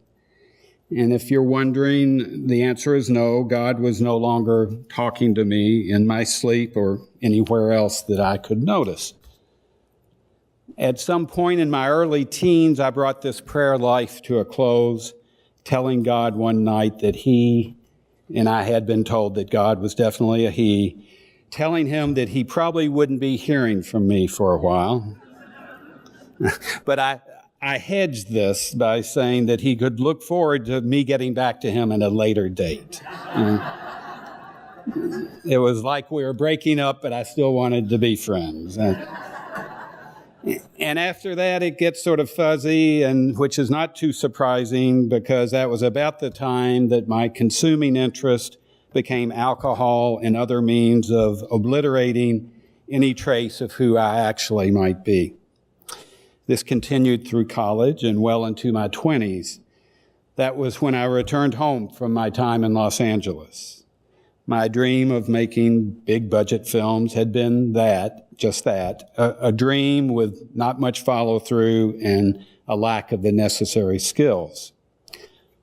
And if you're wondering, the answer is no. God was no longer talking to me in my sleep or anywhere else that I could notice. At some point in my early teens, I brought this prayer life to a close, telling God one night that He, and I had been told that God was definitely a He, telling Him that He probably wouldn't be hearing from me for a while. But I hedged this by saying that He could look forward to me getting back to Him at a later date. It was like we were breaking up, but I still wanted to be friends. And after that, it gets sort of fuzzy, and which is not too surprising because that was about the time that my consuming interest became alcohol and other means of obliterating any trace of who I actually might be. This continued through college and well into my 20s. That was when I returned home from my time in Los Angeles. My dream of making big budget films had been just that, a dream with not much follow through and a lack of the necessary skills.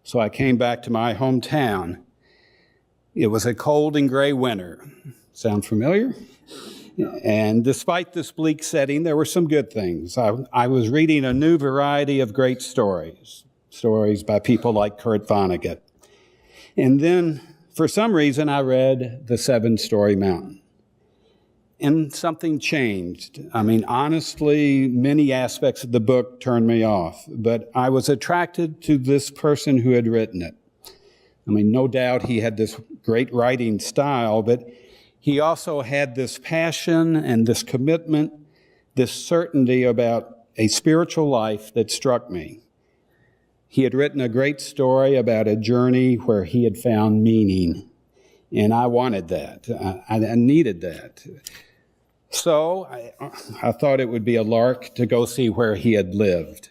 So I came back to my hometown. It was a cold and gray winter. Sound familiar? And despite this bleak setting, there were some good things. I was reading a new variety of great stories by people like Kurt Vonnegut. And then, for some reason, I read The Seven-Story Mountain. And something changed. I mean, honestly, many aspects of the book turned me off, but I was attracted to this person who had written it. I mean, no doubt he had this great writing style, but he also had this passion and this commitment, this certainty about a spiritual life that struck me. He had written a great story about a journey where he had found meaning, and I wanted that. I needed that. So I thought it would be a lark to go see where he had lived.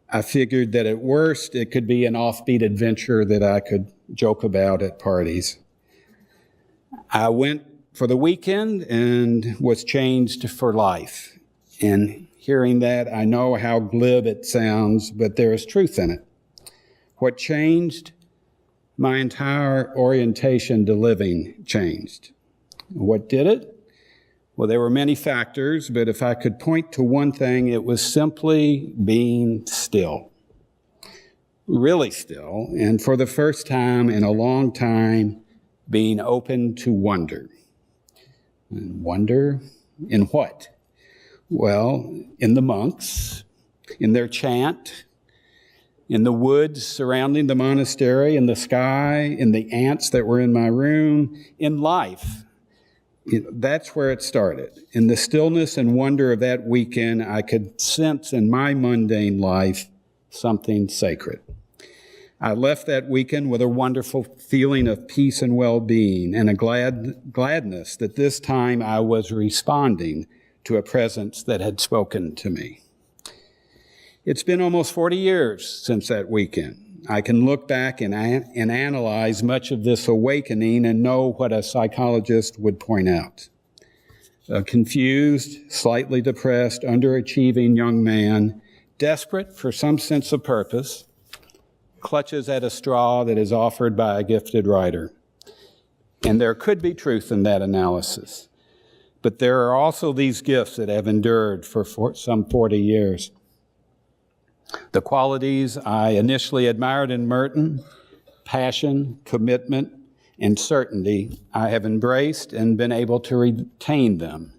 I figured that at worst, it could be an offbeat adventure that I could joke about at parties. I went for the weekend and was changed for life. And hearing that, I know how glib it sounds, but there is truth in it. What changed? My entire orientation to living changed. What did it? Well, there were many factors, but if I could point to one thing, it was simply being still. Really still, and for the first time in a long time, being open to wonder. And wonder in what? Well, in the monks, in their chant, in the woods surrounding the monastery, in the sky, in the ants that were in my room, in life. That's where it started. In the stillness and wonder of that weekend, I could sense in my mundane life something sacred. I left that weekend with a wonderful feeling of peace and well-being and a gladness that this time I was responding to a presence that had spoken to me. It's been almost 40 years since that weekend. I can look back and analyze much of this awakening and know what a psychologist would point out. A confused, slightly depressed, underachieving young man, desperate for some sense of purpose, clutches at a straw that is offered by a gifted writer. And there could be truth in that analysis. But there are also these gifts that have endured for some 40 years. The qualities I initially admired in Merton, passion, commitment, and certainty, I have embraced and been able to retain them.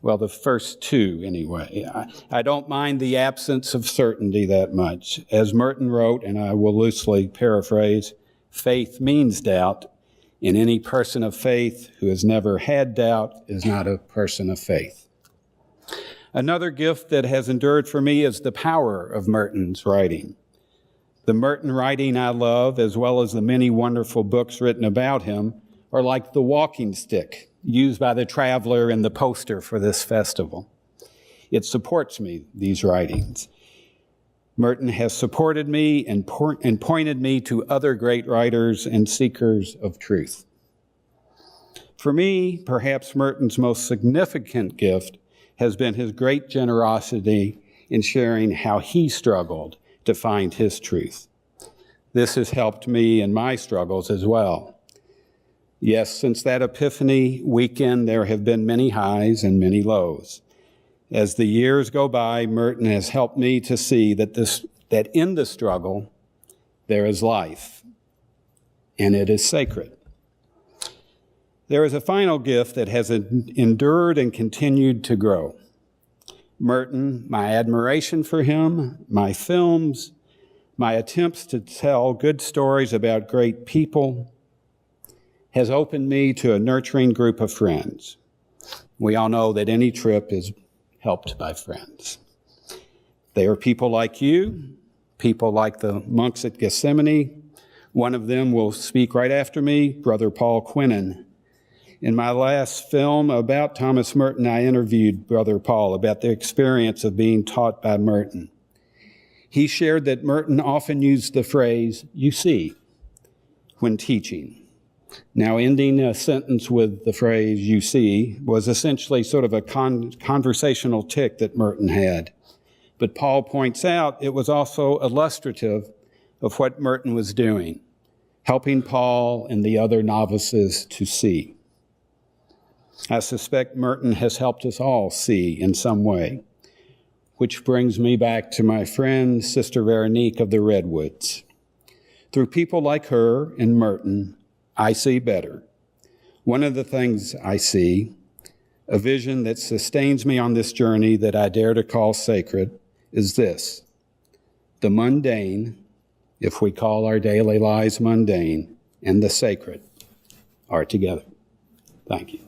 Well, the first two, anyway. I don't mind the absence of certainty that much. As Merton wrote, and I will loosely paraphrase, faith means doubt, and any person of faith who has never had doubt is not a person of faith. Another gift that has endured for me is the power of Merton's writing. The Merton writing I love, as well as the many wonderful books written about him, are like the walking stick used by the traveler in the poster for this festival. It supports me, these writings. Merton has supported me and pointed me to other great writers and seekers of truth. For me, perhaps Merton's most significant gift has been his great generosity in sharing how he struggled to find his truth. This has helped me in my struggles as well. Yes, since that Epiphany weekend, there have been many highs and many lows. As the years go by, Merton has helped me to see that in the struggle, there is life, and it is sacred. There is a final gift that has endured and continued to grow. Merton, my admiration for him, my films, my attempts to tell good stories about great people, has opened me to a nurturing group of friends. We all know that any trip is helped by friends. They are people like you, people like the monks at Gethsemane. One of them will speak right after me, Brother Paul Quenon. In my last film about Thomas Merton, I interviewed Brother Paul about the experience of being taught by Merton. He shared that Merton often used the phrase, "you see," when teaching. Now, ending a sentence with the phrase, "you see," was essentially sort of a conversational tick that Merton had. But Paul points out it was also illustrative of what Merton was doing, helping Paul and the other novices to see. I suspect Merton has helped us all see in some way, which brings me back to my friend, Sister Veronique of the Redwoods. Through people like her and Merton, I see better. One of the things I see, a vision that sustains me on this journey that I dare to call sacred, is this: the mundane, if we call our daily lives mundane, and the sacred are together. Thank you.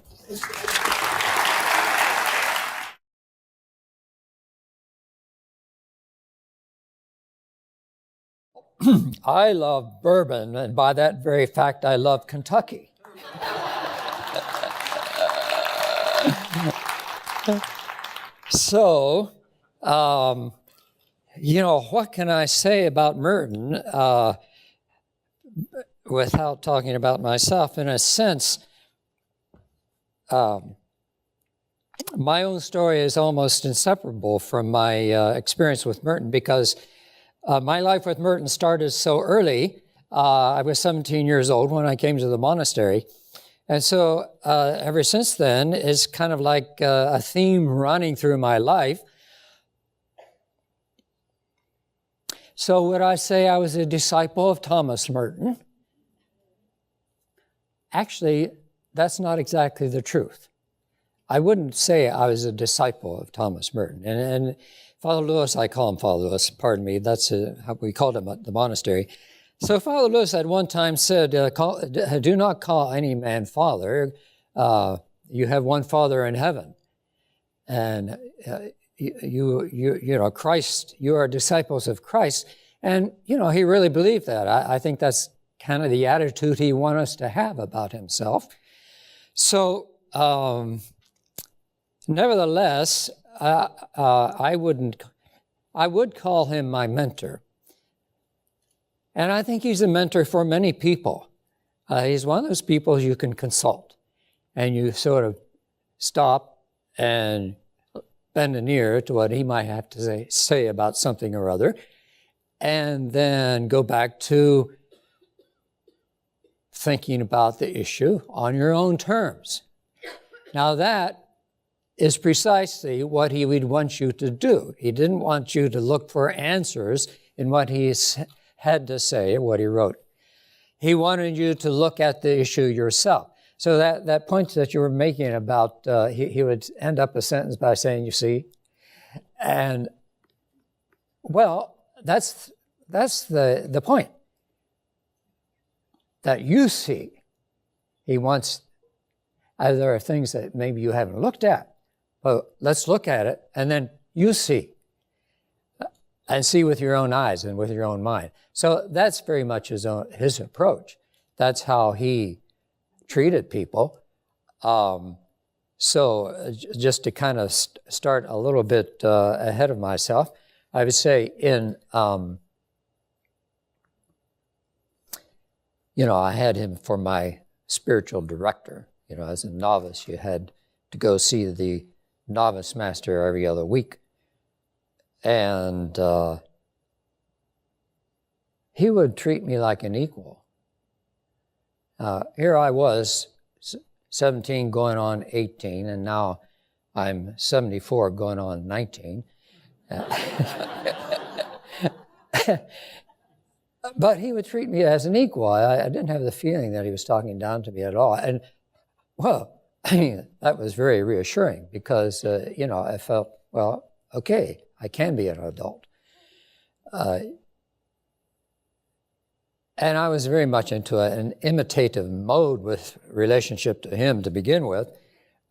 I love bourbon, and by that very fact, I love Kentucky. So, what can I say about Merton without talking about myself? In a sense, my own story is almost inseparable from my experience with Merton, because my life with Merton started so early. I was 17 years old when I came to the monastery. And so ever since then, it's kind of like a theme running through my life. So would I say I was a disciple of Thomas Merton? Actually, that's not exactly the truth. I wouldn't say I was a disciple of Thomas Merton. And Father Lewis, I call him Father Lewis, pardon me, that's how we called him at the monastery. So Father Lewis at one time said, do not call any man father. You have one Father in heaven. And Christ, you are disciples of Christ. And, he really believed that. I think that's kind of the attitude he wanted us to have about himself. So, nevertheless, I would call him my mentor. And I think he's a mentor for many people. He's one of those people you can consult, and you sort of stop and bend an ear to what he might have to say about something or other, and then go back to thinking about the issue on your own terms. Now that is precisely what he would want you to do. He didn't want you to look for answers in what he had to say or what he wrote. He wanted you to look at the issue yourself. So that point that you were making about he would end up a sentence by saying, "You see," and well, that's the point. That you see. He wants. There are things that maybe you haven't looked at. Well, let's look at it, and then you see. And see with your own eyes and with your own mind. So that's very much his approach. That's how he treated people. So just to kind of start a little bit ahead of myself, I would say I had him for my spiritual director. As a novice, you had to go see the novice master every other week. And he would treat me like an equal. Here I was, 17 going on 18, and now I'm 74 going on 19. But he would treat me as an equal. I didn't have the feeling that he was talking down to me at all. And, well, I mean, that was very reassuring because, I felt, well, okay, I can be an adult. And I was very much into an imitative mode with relationship to him to begin with,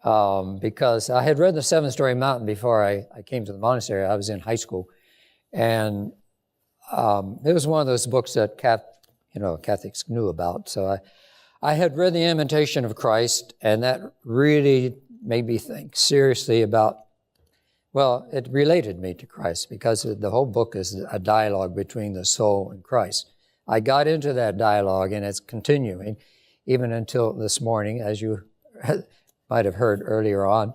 because I had read The Seven-Story Mountain before I came to the monastery. I was in high school. And it was one of those books that Catholics knew about. So I had read The Imitation of Christ, and that really made me think seriously about, well, it related me to Christ because the whole book is a dialogue between the soul and Christ. I got into that dialogue, and it's continuing even until this morning, as you might have heard earlier on.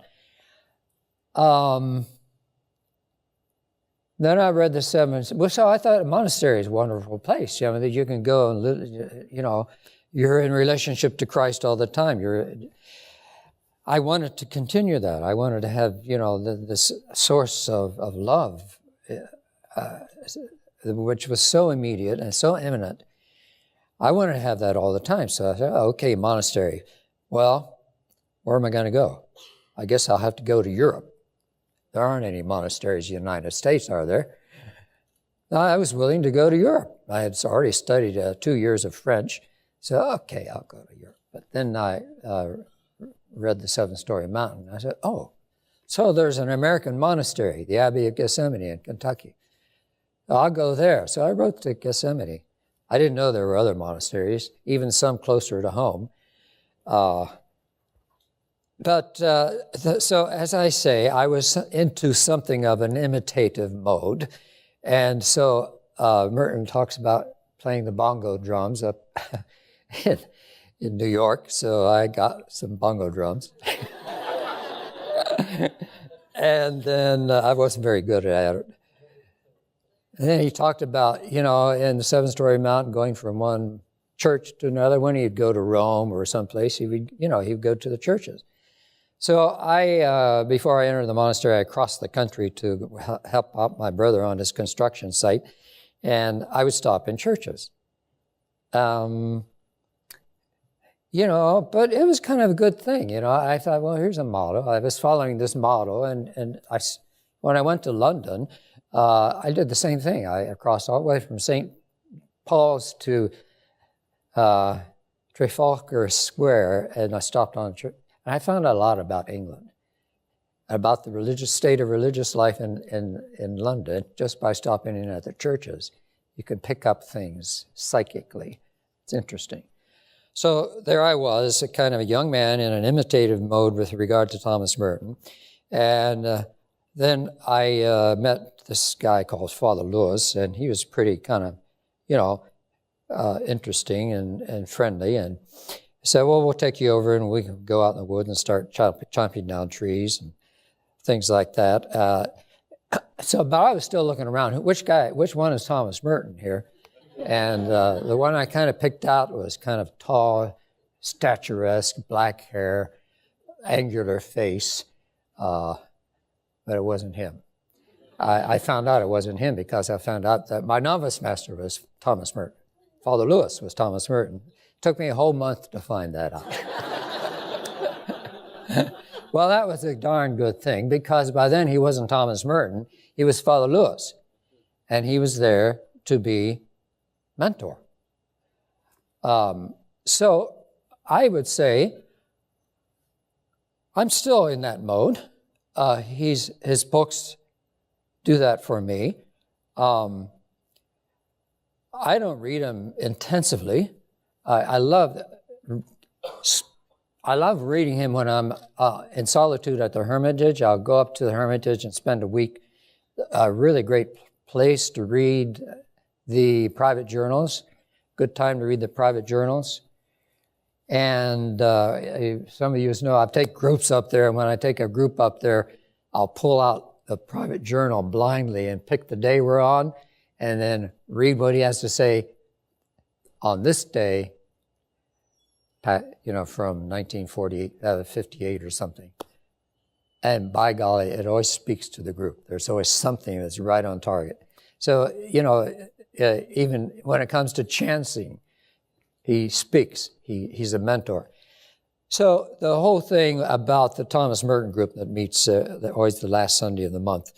Then I read the seven. Well, so I thought a monastery is a wonderful place. That you can go and live, you're in relationship to Christ all the time. I wanted to continue that. I wanted to have, this source of love, which was so immediate and so imminent. I wanted to have that all the time. So I said, okay, monastery. Well, where am I going to go? I guess I'll have to go to Europe. There aren't any monasteries in the United States, are there? I was willing to go to Europe. I had already studied 2 years of French. So, okay, I'll go to Europe. But then I read The Seven-Story Mountain. I said, oh, so there's an American monastery, the Abbey of Gethsemane in Kentucky. I'll go there. So I wrote to Gethsemane. I didn't know there were other monasteries, even some closer to home. So as I say, I was into something of an imitative mode. And so Merton talks about playing the bongo drums up in New York. So I got some bongo drums. And then I wasn't very good at it. And then he talked about, in the Seven-Story Mountain, going from one church to another. When he'd go to Rome or someplace, he would go to the churches. So before I entered the monastery, I crossed the country to help out my brother on his construction site, and I would stop in churches. But it was kind of a good thing, I thought, well, here's a model. I was following this model, and when I went to London, I did the same thing. I crossed all the way from St. Paul's to Trafalgar Square, and I stopped on church. And I found out a lot about England, about the religious state of religious life in London, just by stopping in at the churches. You can pick up things psychically. It's interesting. So there I was, a kind of a young man in an imitative mode with regard to Thomas Merton. And then I met this guy called Father Lewis, and he was pretty kind of, interesting and friendly. And he said, well, we'll take you over and we can go out in the woods and start chopping down trees and things like that. But I was still looking around. Which one is Thomas Merton here? And the one I kind of picked out was kind of tall, statuesque, black hair, angular face, but it wasn't him. I found out it wasn't him because I found out that my novice master was Thomas Merton. Father Lewis was Thomas Merton. It took me a whole month to find that out. Well, that was a darn good thing because by then he wasn't Thomas Merton. He was Father Lewis, and he was there to be mentor. So I would say I'm still in that mode. His books do that for me. I don't read them intensively. I love reading him when I'm in solitude at the Hermitage. I'll go up to the Hermitage and spend a week. A really great place to read the private journals. Good time to read the private journals. And some of you know I take groups up there, and when I take a group up there, I'll pull out the private journal blindly and pick the day we're on, and then read what he has to say on this day, from 58 or something. And by golly, it always speaks to the group. There's always something that's right on target. So, even when it comes to chancing, he speaks. He's a mentor. So the whole thing about the Thomas Merton group that meets always the last Sunday of the month,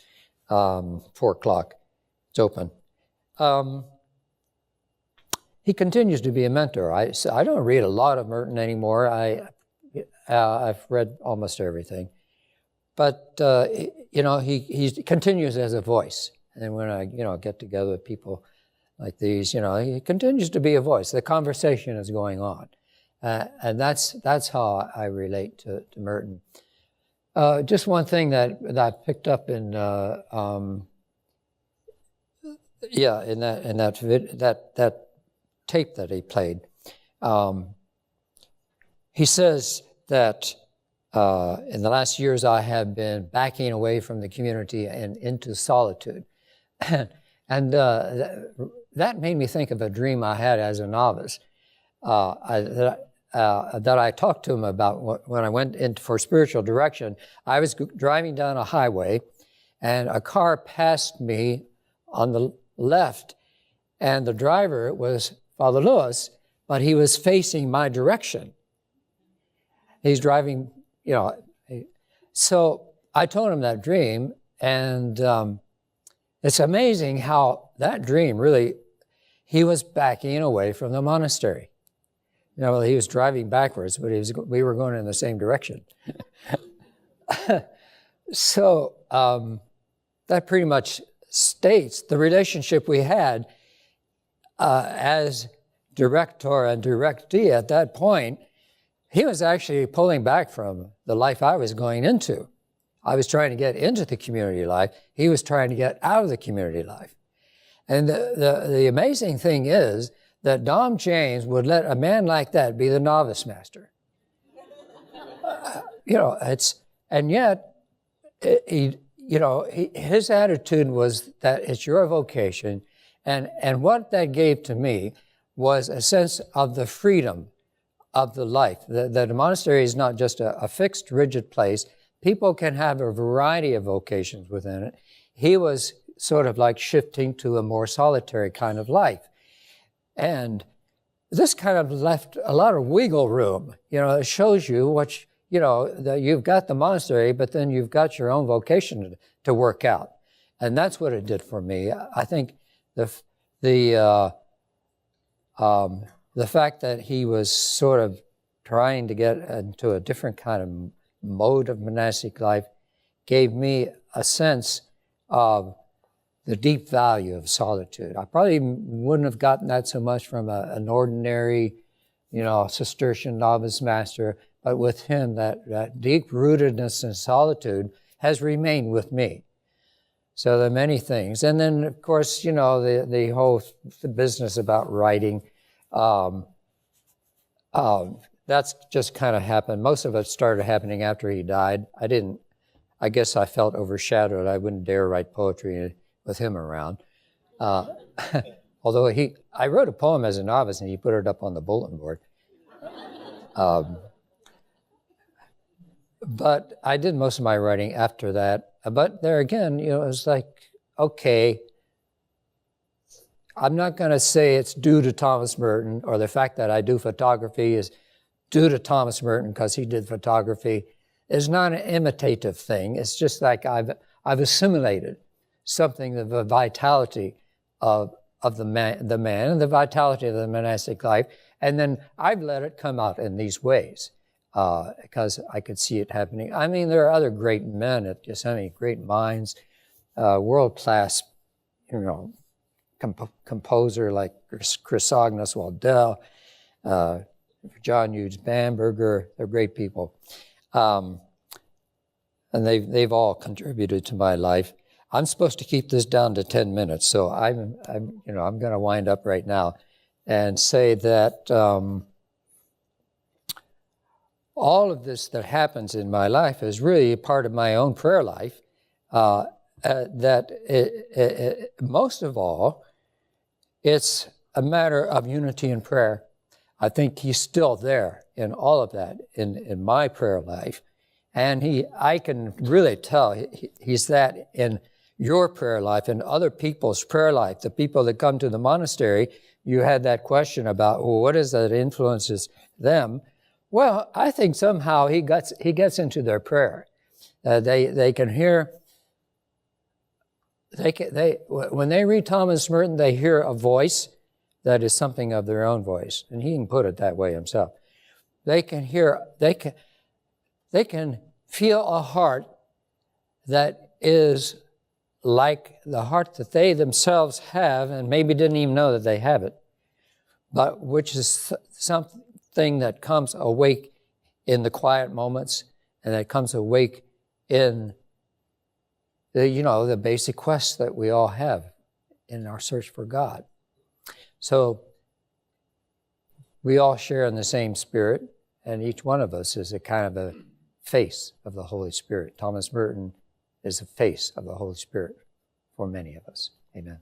4:00, it's open. He continues to be a mentor. I don't read a lot of Merton anymore. I've read almost everything. But, he continues as a voice. And when I, get together with people like these, he continues to be a voice. The conversation is going on. And that's how I relate to Merton. Just one thing that I picked up in that tape that he played. He says that in the last years I have been backing away from the community and into solitude. And that made me think of a dream I had as a novice that I talked to him about when I went in for spiritual direction. I was driving down a highway, and a car passed me on the left, and the driver was Father Lewis, but he was facing my direction. He's driving, So I told him that dream, and it's amazing how that dream really, he was backing away from the monastery. He was driving backwards, but we were going in the same direction. So that pretty much states the relationship we had as director and directee at that point. He was actually pulling back from the life I was going into. I was trying to get into the community life. He was trying to get out of the community life. And the amazing thing is that Dom James would let a man like that be the novice master. And yet, his attitude was that it's your vocation. And what that gave to me was a sense of the freedom of the life. The monastery is not just a fixed, rigid place. People can have a variety of vocations within it. He was sort of like shifting to a more solitary kind of life. And this kind of left a lot of wiggle room. It shows you that you've got the monastery, but then you've got your own vocation to work out. And that's what it did for me. I think the fact that he was sort of trying to get into a different kind of mode of monastic life gave me a sense of the deep value of solitude. I probably wouldn't have gotten that so much from an ordinary, Cistercian novice master, but with him, that deep rootedness in solitude has remained with me. So there are many things. And then, of course, the whole business about writing, that's just kind of happened. Most of it started happening after he died. I guess I felt overshadowed. I wouldn't dare write poetry with him around. Although I wrote a poem as a novice and he put it up on the bulletin board. But I did most of my writing after that. But there again, it was like, okay, I'm not going to say it's due to Thomas Merton, or the fact that I do photography is due to Thomas Merton because he did photography. It's not an imitative thing. It's just like I've assimilated something of the vitality of the man and the vitality of the monastic life, and then I've let it come out in these ways because I could see it happening. I mean, there are other great men at Yosemite, great minds, world-class, composer like Chrysogonos Waddell, John Hughes Bamberger. They're great people, and they've all contributed to my life. I'm supposed to keep this down to 10 minutes, so I'm going to wind up right now and say that all of this that happens in my life is really a part of my own prayer life. That most of all, it's a matter of unity in prayer. I think he's still there in all of that in my prayer life. And I can really tell he's that in your prayer life and other people's prayer life. The people that come to the monastery, you had that question about, well, what is that influences them? Well, I think somehow he gets into their prayer. They can hear. When they read Thomas Merton, they hear a voice that is something of their own voice, and he can put it that way himself. They can feel a heart that is like the heart that they themselves have, and maybe didn't even know that they have it, but which is something that comes awake in the quiet moments, and that comes awake in the basic quest that we all have in our search for God. So we all share in the same Spirit, and each one of us is a kind of a face of the Holy Spirit. Thomas Merton is a face of the Holy Spirit for many of us. Amen.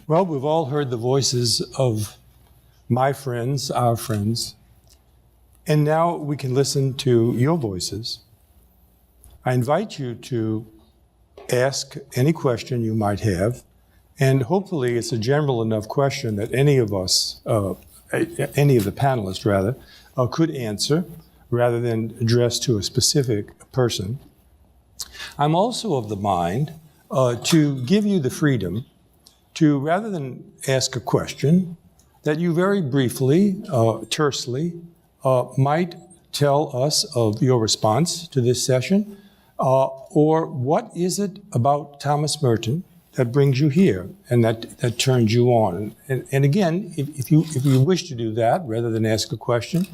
Well, we've all heard the voices of my friends, our friends, and now we can listen to your voices. I invite you to ask any question you might have, and hopefully it's a general enough question that any of us, any of the panelists rather, could answer rather than address to a specific person. I'm also of the mind to give you the freedom to, rather than ask a question, that you very briefly, tersely, might tell us of your response to this session, or what is it about Thomas Merton that brings you here and that turns you on. And again, if you wish to do that, rather than ask a question,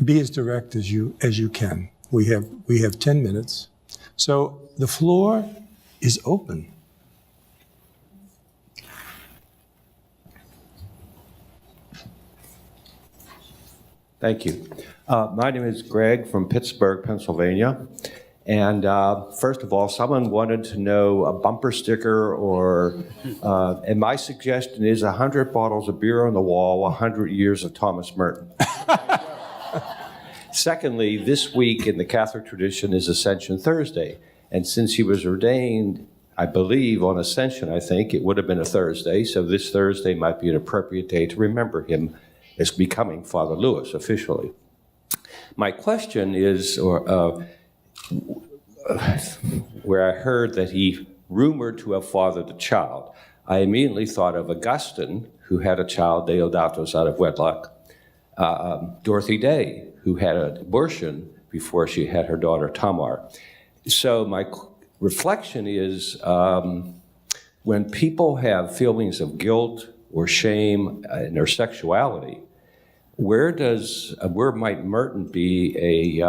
be as direct as you can. We have 10 minutes. So the floor is open. Thank you. My name is Greg from Pittsburgh, Pennsylvania. And first of all, someone wanted to know a bumper sticker and my suggestion is 100 bottles of beer on the wall, 100 years of Thomas Merton. Secondly, this week in the Catholic tradition is Ascension Thursday. And since he was ordained, I believe, on Ascension, I think, it would have been a Thursday. So this Thursday might be an appropriate day to remember him as becoming Father Louis officially. My question is, where I heard that he rumored to have fathered a child, I immediately thought of Augustine, who had a child, Deodatus, out of wedlock, Dorothy Day, who had an abortion before she had her daughter Tamar. So my reflection is, when people have feelings of guilt or shame in their sexuality, where might Merton be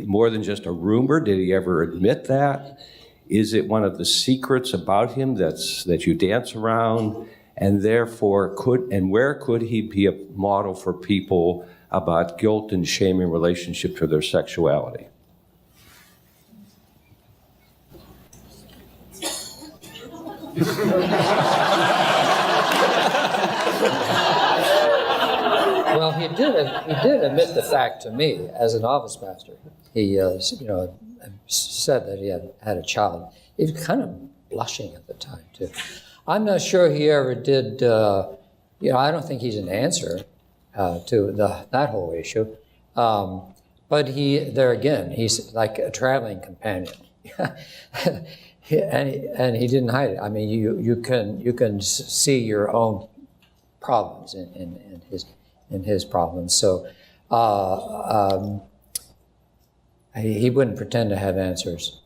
more than just a rumor? Did he ever admit that? Is it one of the secrets about him that you dance around? And therefore, where could he be a model for people about guilt and shame in relationship to their sexuality? Well, he did admit the fact to me as an office master. He, said that he had a child. He was kind of blushing at the time too. I'm not sure he ever did. I don't think he's an answer to that whole issue. But he's like a traveling companion, and he didn't hide it. I mean, you can see your own problems in his problems. So he wouldn't pretend to have answers.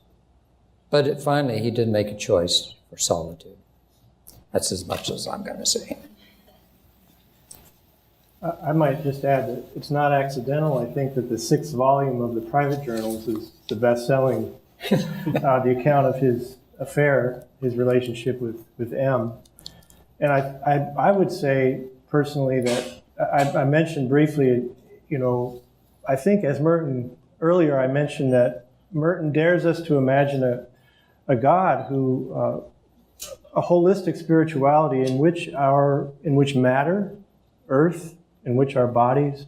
But finally, he did make a choice for solitude. That's as much as I'm going to say. I might just add that it's not accidental. I think that the 6th volume of the private journals is the best-selling, the account of his affair, his relationship with M. And I would say personally that I mentioned briefly, I think as Merton earlier, I mentioned that Merton dares us to imagine a God who, a holistic spirituality in which matter, earth, in which our bodies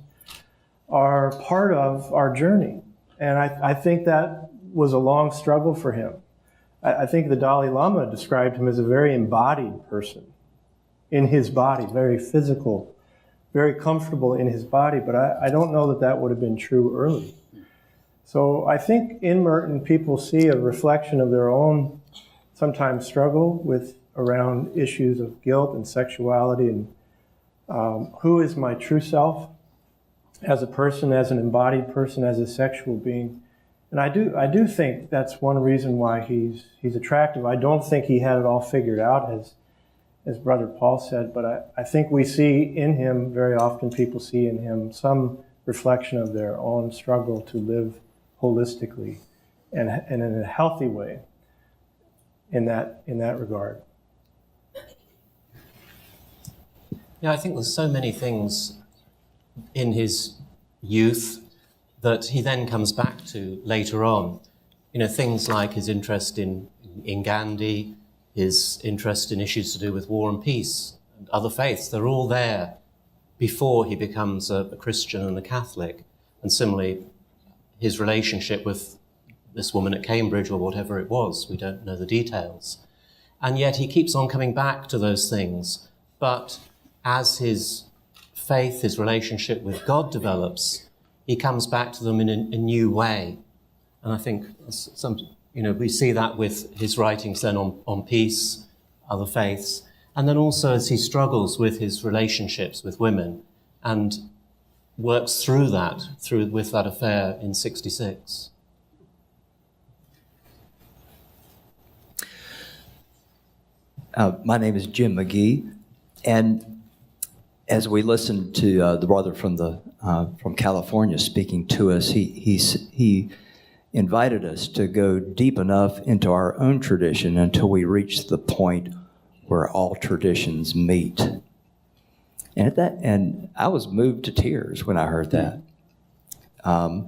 are part of our journey. And I think that was a long struggle for him. I think the Dalai Lama described him as a very embodied person in his body, very physical, very comfortable in his body, but I don't know that that would have been true early. So I think in Merton, people see a reflection of their own sometimes struggle with around issues of guilt and sexuality and who is my true self as a person, as an embodied person, as a sexual being. And I do think that's one reason why he's attractive. I don't think he had it all figured out, as Brother Paul said, but I think we see in him, very often people see in him some reflection of their own struggle to live holistically and in a healthy way in that regard. Yeah, I think there's so many things in his youth that he then comes back to later on. You know, things like his interest in Gandhi, his interest in issues to do with war and peace and other faiths. They're all there before he becomes a Christian and a Catholic. And similarly, his relationship with this woman at Cambridge or whatever it was, we don't know the details. And yet he keeps on coming back to those things. But as his faith, his relationship with God develops, he comes back to them in a new way. And I think we see that with his writings then on peace, other faiths, and then also as he struggles with his relationships with women and works through that, with that affair in 1966. My name is Jim McGee, and as we listened to the brother from California speaking to us, he invited us to go deep enough into our own tradition until we reach the point where all traditions meet. And I was moved to tears when I heard that. And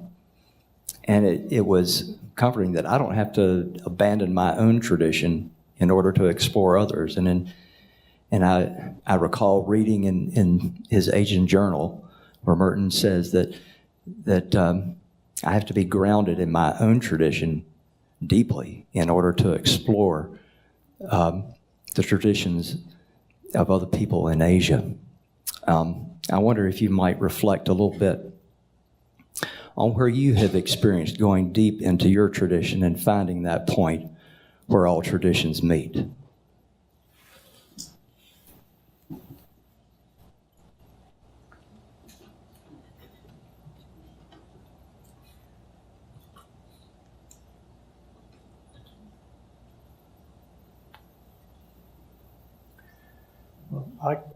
it was comforting that I don't have to abandon my own tradition in order to explore others. And I recall reading in his Asian journal where Merton says that I have to be grounded in my own tradition deeply in order to explore the traditions of other people in Asia. I wonder if you might reflect a little bit on where you have experienced going deep into your tradition and finding that point where all traditions meet.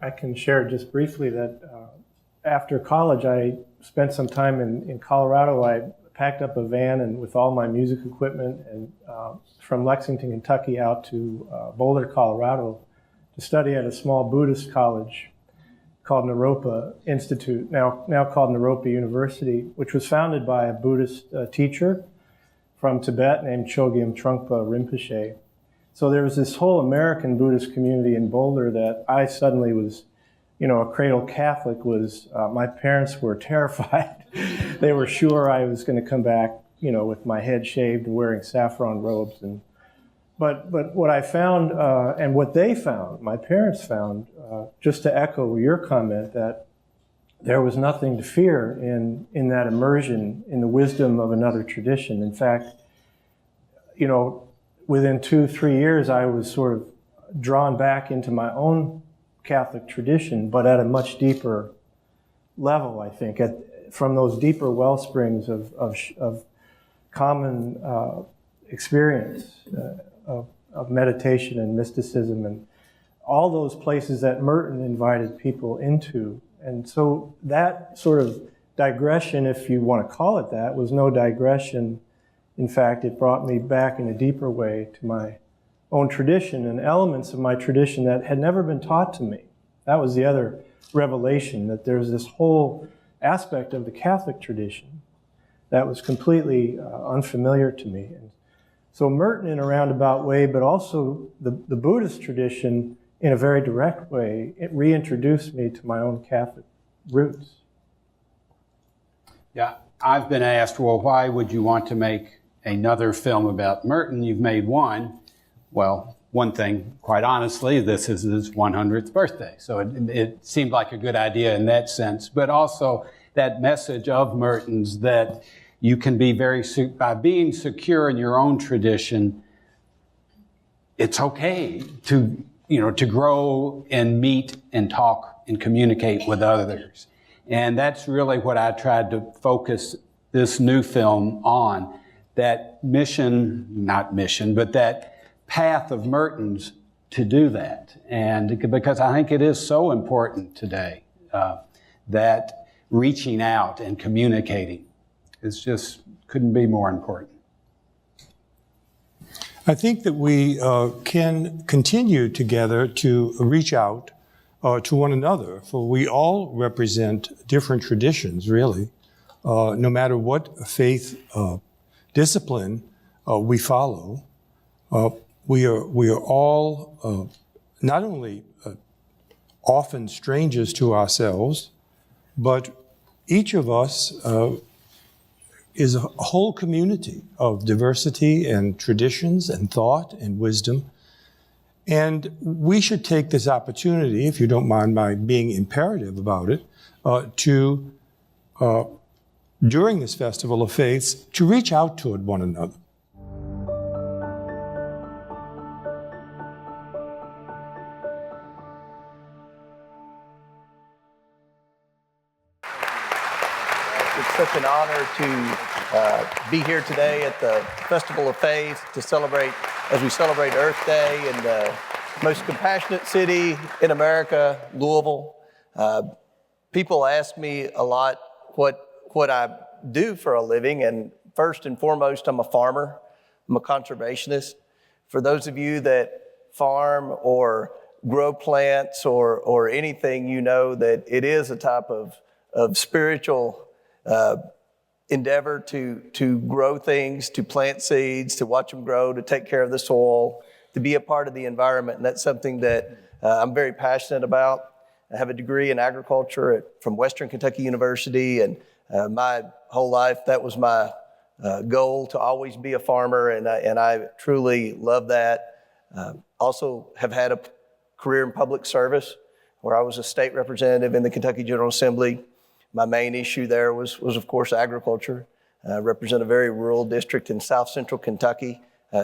I can share just briefly that after college, I spent some time in Colorado. I packed up a van and with all my music equipment and from Lexington, Kentucky out to Boulder, Colorado to study at a small Buddhist college called Naropa Institute, now called Naropa University, which was founded by a Buddhist teacher from Tibet named Chogyam Trungpa Rinpoche. So there was this whole American Buddhist community in Boulder that I suddenly was, a cradle Catholic my parents were terrified. They were sure I was going to come back, with my head shaved and wearing saffron robes. But what I found, and what they found, my parents found, just to echo your comment, that there was nothing to fear in that immersion in the wisdom of another tradition. In fact, within 2-3 years, I was sort of drawn back into my own Catholic tradition, but at a much deeper level, I think, from those deeper well springs of common experience of meditation and mysticism and all those places that Merton invited people into. And so that sort of digression, if you want to call it that, was no digression. In fact, it brought me back in a deeper way to my own tradition and elements of my tradition that had never been taught to me. That was the other revelation, that there's this whole aspect of the Catholic tradition that was completely unfamiliar to me. And so Merton in a roundabout way, but also the Buddhist tradition in a very direct way, it reintroduced me to my own Catholic roots. Yeah, I've been asked, well, why would you want to make another film about Merton? You've made one. Well, one thing, quite honestly, this is his 100th birthday. So it seemed like a good idea in that sense. But also that message of Merton's that you can be by being secure in your own tradition, it's okay to grow and meet and talk and communicate with others. And that's really what I tried to focus this new film on, that but that path of Merton's to do that. And because I think it is so important today, that reaching out and communicating is just couldn't be more important. I think that we can continue together to reach out to one another, for we all represent different traditions, really, no matter what faith discipline we follow. We are all not only often strangers to ourselves, but each of us is a whole community of diversity and traditions and thought and wisdom. And we should take this opportunity, if you don't mind my being imperative about it, to, during this Festival of Faiths, to reach out toward one another. It's such an honor to be here today at the Festival of Faith to celebrate, as we celebrate Earth Day in the most compassionate city in America, Louisville. People ask me a lot what I do for a living, and first and foremost, I'm a farmer. I'm a conservationist. For those of you that farm or grow plants or anything, you know that it is a type of spiritual endeavor to grow things, to plant seeds, to watch them grow, to take care of the soil, to be a part of the environment. And that's something that I'm very passionate about. I have a degree in agriculture from Western Kentucky University, and my whole life that was my goal, to always be a farmer, and I truly love that. Also have had a career in public service where I was a state representative in the Kentucky General Assembly. My main issue there was of course, agriculture. I represent a very rural district in South Central Kentucky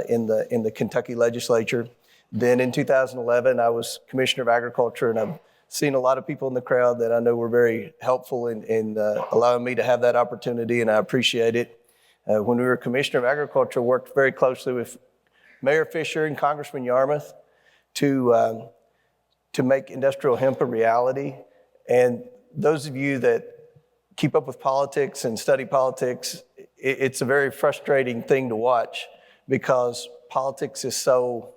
in the Kentucky legislature. Then in 2011, I was Commissioner of Agriculture, and I've seen a lot of people in the crowd that I know were very helpful in allowing me to have that opportunity, and I appreciate it. When we were Commissioner of Agriculture, worked very closely with Mayor Fisher and Congressman Yarmouth to make industrial hemp a reality. And those of you that keep up with politics and study politics, it's a very frustrating thing to watch because politics is so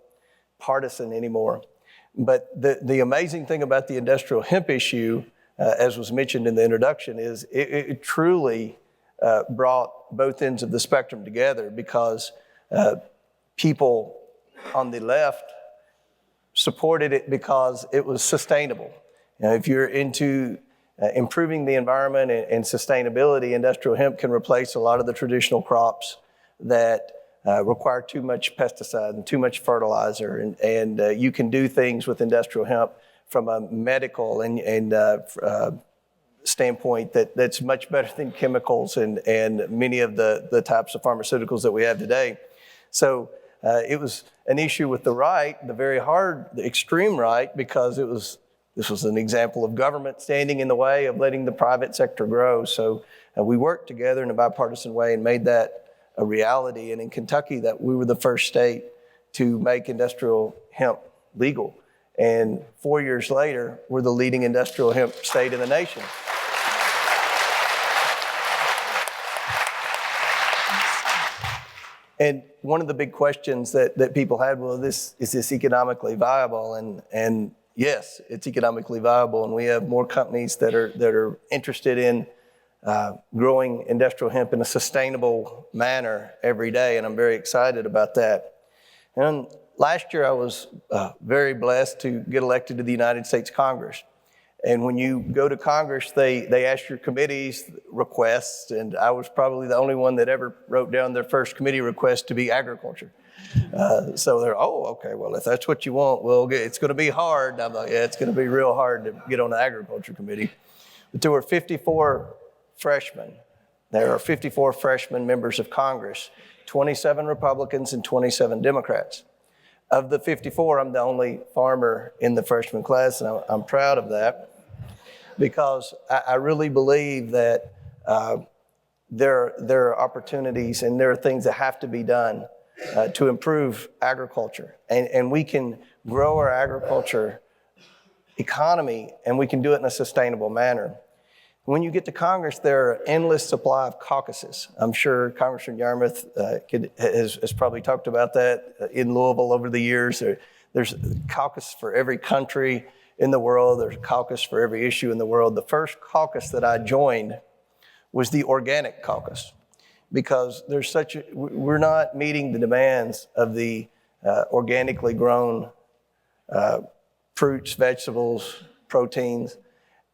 partisan anymore. But the amazing thing about the industrial hemp issue, as was mentioned in the introduction, is it truly brought both ends of the spectrum together, because people on the left supported it because it was sustainable. If you're into improving the environment and sustainability, industrial hemp can replace a lot of the traditional crops that require too much pesticide and too much fertilizer. And you can do things with industrial hemp from a medical and standpoint that's much better than chemicals and many of the types of pharmaceuticals that we have today. So it was an issue with the right, the extreme right, because this was an example of government standing in the way of letting the private sector grow. So we worked together in a bipartisan way and made that a reality. And in Kentucky, that we were the first state to make industrial hemp legal. And 4 years later, we're the leading industrial hemp state in the nation. And one of the big questions that people had, well, is this economically viable? And yes, it's economically viable, and we have more companies that are interested in growing industrial hemp in a sustainable manner every day, and I'm very excited about that. And last year I was very blessed to get elected to the United States Congress. And when you go to Congress, they ask your committees requests, and I was probably the only one that ever wrote down their first committee request to be agriculture. So they're, oh, okay, well, if that's what you want, well, it's going to be hard. And I'm like, yeah, it's going to be real hard to get on the agriculture committee. But there were 54 freshmen. There are 54 freshman members of Congress, 27 Republicans and 27 Democrats. Of the 54, I'm the only farmer in the freshman class, and I'm proud of that because I really believe that there are opportunities and there are things that have to be done to improve agriculture. And we can grow our agriculture economy, and we can do it in a sustainable manner. When you get to Congress, there are endless supply of caucuses. I'm sure Congressman Yarmouth has probably talked about that in Louisville over the years. There's caucus for every country in the world. There's a caucus for every issue in the world. The first caucus that I joined was the organic caucus because we're not meeting the demands of the organically grown fruits, vegetables, proteins,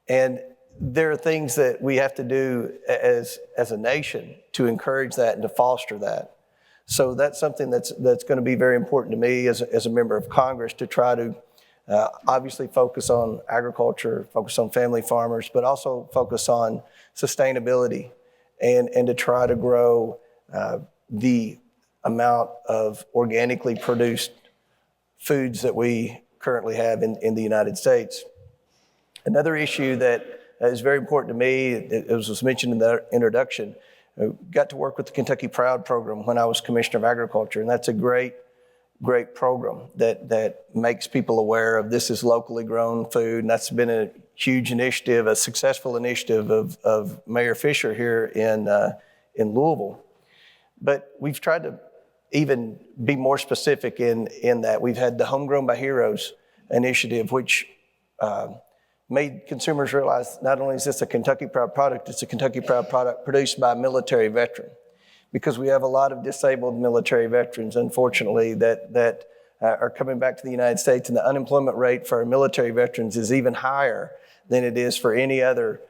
and there are things that we have to do as a nation to encourage that and to foster that. So that's something that's going to be very important to me as a member of Congress to try to obviously focus on agriculture, focus on family farmers, but also focus on sustainability and to try to grow the amount of organically produced foods that we currently have in the United States. Another issue that is very important to me, it was mentioned in the introduction, I got to work with the Kentucky Proud program when I was Commissioner of Agriculture, and that's a great program that makes people aware of this is locally grown food, and that's been a huge initiative, a successful initiative of Mayor Fisher here in Louisville. But we've tried to even be more specific in that. We've had the Homegrown by Heroes initiative, which made consumers realize not only is this a Kentucky Proud product, it's a Kentucky Proud product produced by a military veteran. Because we have a lot of disabled military veterans, unfortunately, that are coming back to the United States, and the unemployment rate for our military veterans is even higher than it is for any other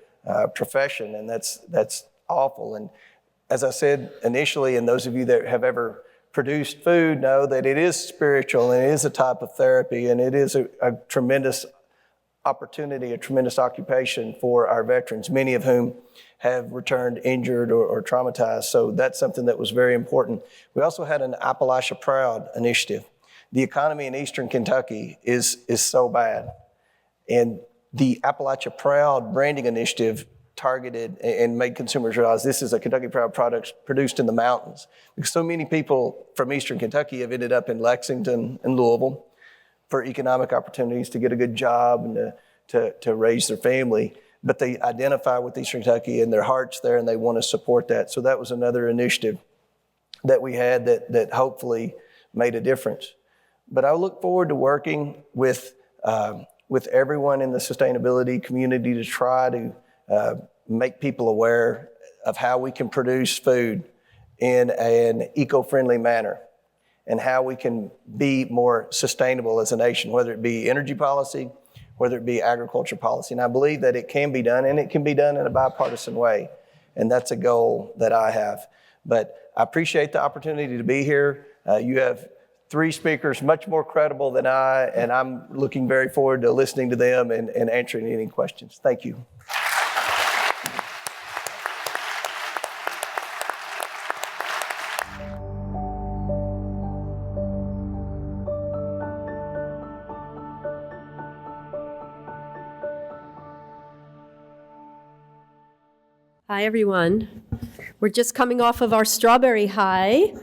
profession, and that's awful. And as I said initially, and those of you that have ever produced food know that it is spiritual, and it is a type of therapy, and it is a tremendous opportunity, a tremendous occupation for our veterans, many of whom have returned injured or traumatized. So that's something that was very important. We also had an Appalachia Proud initiative. The economy in Eastern Kentucky is so bad. And the Appalachia Proud branding initiative targeted and made consumers realize this is a Kentucky Proud product produced in the mountains. Because so many people from Eastern Kentucky have ended up in Lexington and Louisville for economic opportunities to get a good job and to raise their family. But they identify with Eastern Kentucky and their heart's there and they want to support that. So that was another initiative that we had that hopefully made a difference. But I look forward to working with everyone in the sustainability community to try to make people aware of how we can produce food in an eco-friendly manner and how we can be more sustainable as a nation, whether it be energy policy, whether it be agriculture policy. And I believe that it can be done, and it can be done in a bipartisan way. And that's a goal that I have. But I appreciate the opportunity to be here. You have 3 speakers much more credible than I, and I'm looking very forward to listening to them and answering any questions. Thank you. Hi, everyone. We're just coming off of our strawberry high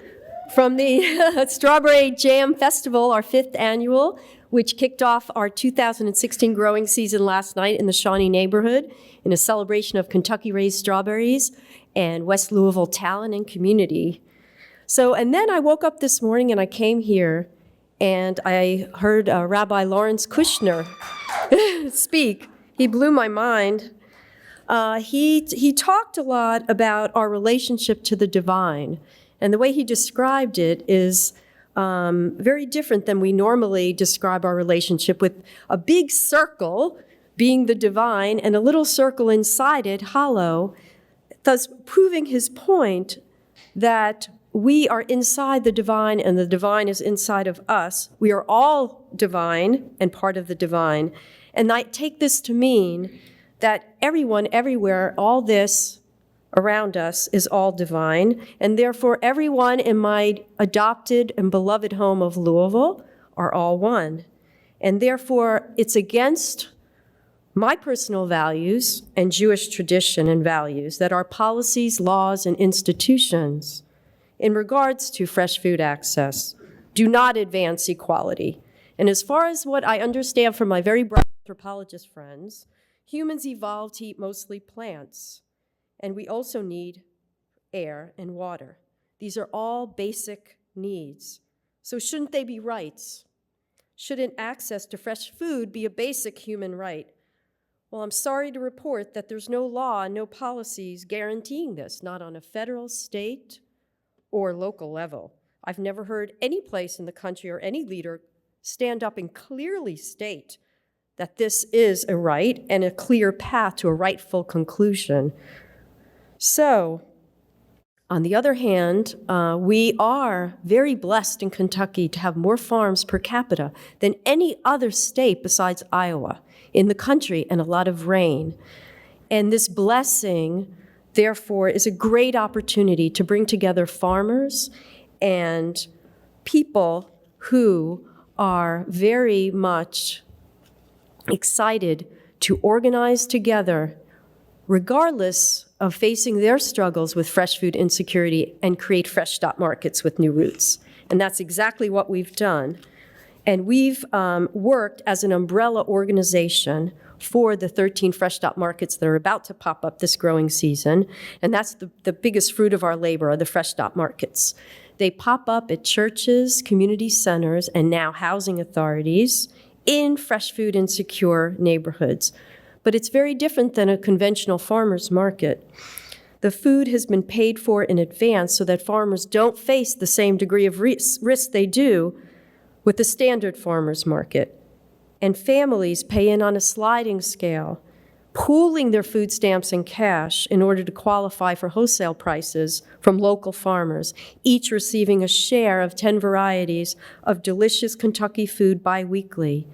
from the Strawberry Jam Festival, our 5th annual, which kicked off our 2016 growing season last night in the Shawnee neighborhood in a celebration of Kentucky-raised strawberries and West Louisville talent and community. And then I woke up this morning and I came here and I heard Rabbi Lawrence Kushner speak. He blew my mind. he talked a lot about our relationship to the divine. And the way he described it is very different than we normally describe our relationship, with a big circle being the divine and a little circle inside it, hollow, thus proving his point that we are inside the divine and the divine is inside of us. We are all divine and part of the divine. And I take this to mean that everyone, everywhere, all this around us is all divine, and therefore everyone in my adopted and beloved home of Louisville are all one. And therefore it's against my personal values and Jewish tradition and values that our policies, laws, and institutions in regards to fresh food access do not advance equality. And as far as what I understand from my very bright anthropologist friends, humans evolved to eat mostly plants, and we also need air and water. These are all basic needs. So shouldn't they be rights? Shouldn't access to fresh food be a basic human right? Well, I'm sorry to report that there's no law and no policies guaranteeing this, not on a federal, state, or local level. I've never heard any place in the country or any leader stand up and clearly state that this is a right and a clear path to a rightful conclusion. So, on the other hand, we are very blessed in Kentucky to have more farms per capita than any other state besides Iowa in the country, and a lot of rain. And this blessing, therefore, is a great opportunity to bring together farmers and people who are very much excited to organize together, regardless of facing their struggles with fresh food insecurity, and create fresh stop markets with new routes. And that's exactly what we've done. And we've worked as an umbrella organization for the 13 fresh stop markets that are about to pop up this growing season. And that's the biggest fruit of our labor, are the fresh stop markets. They pop up at churches, community centers, and now housing authorities in fresh food insecure neighborhoods. But it's very different than a conventional farmer's market. The food has been paid for in advance so that farmers don't face the same degree of risk they do with the standard farmer's market. And families pay in on a sliding scale, pooling their food stamps and cash in order to qualify for wholesale prices from local farmers, each receiving a share of 10 varieties of delicious Kentucky food biweekly.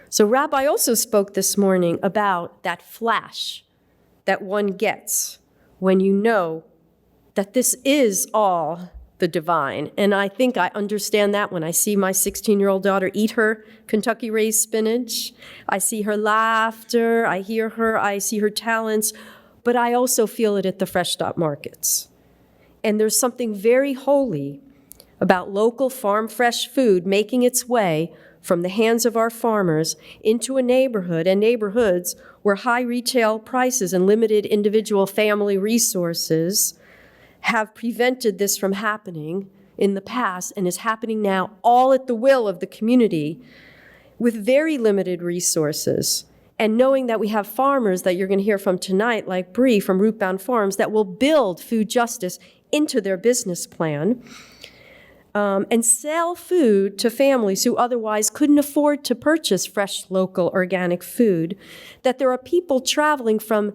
So Rabbi also spoke this morning about that flash that one gets when you know that this is all the divine. And I think I understand that when I see my 16-year-old daughter eat her Kentucky-raised spinach. I see her laughter, I hear her, I see her talents, but I also feel it at the fresh stop markets. And there's something very holy about local farm fresh food making its way from the hands of our farmers into a neighborhood and neighborhoods where high retail prices and limited individual family resources have prevented this from happening in the past and is happening now, all at the will of the community with very limited resources. And knowing that we have farmers that you're going to hear from tonight, like Bree from Rootbound Farms, that will build food justice into their business plan and sell food to families who otherwise couldn't afford to purchase fresh, local, organic food, that there are people traveling from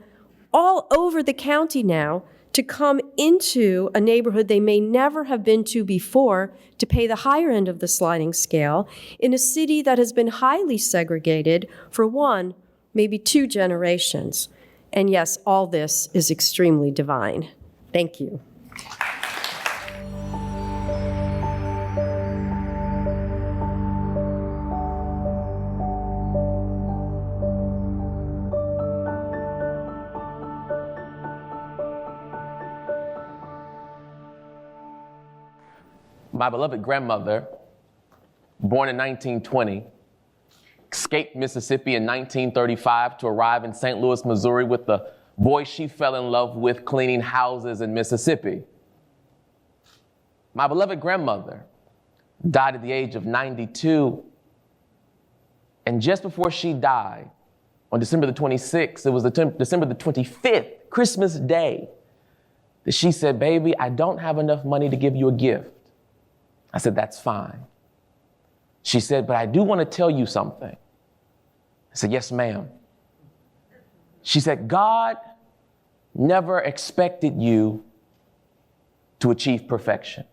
all over the county now to come into a neighborhood they may never have been to before to pay the higher end of the sliding scale in a city that has been highly segregated for one, maybe two generations. And yes, all this is extremely divine. Thank you. My beloved grandmother, born in 1920, escaped Mississippi in 1935 to arrive in St. Louis, Missouri with the boy she fell in love with cleaning houses in Mississippi. My beloved grandmother died at the age of 92, and just before she died, on December the 26th, it was December the 25th, Christmas Day, that she said, baby, I don't have enough money to give you a gift. I said, that's fine. She said, but I do want to tell you something. I said, yes, ma'am. She said, God never expected you to achieve perfection.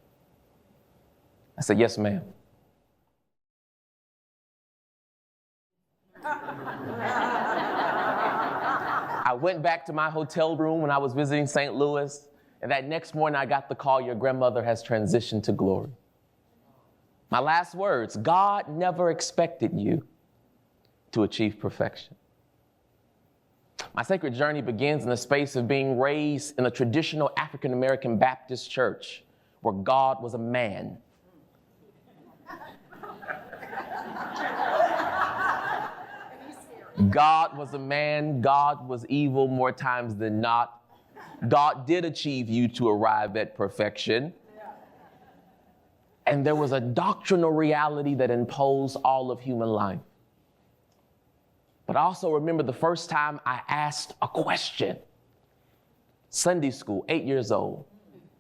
I said, yes, ma'am. I went back to my hotel room when I was visiting St. Louis, and that next morning I got the call, your grandmother has transitioned to glory. My last words, God never expected you to achieve perfection. My sacred journey begins in the space of being raised in a traditional African-American Baptist church where God was a man. God was a man, God was evil more times than not. God did achieve you to arrive at perfection. And there was a doctrinal reality that imposed all of human life. But I also remember the first time I asked a question. Sunday school, 8 years old,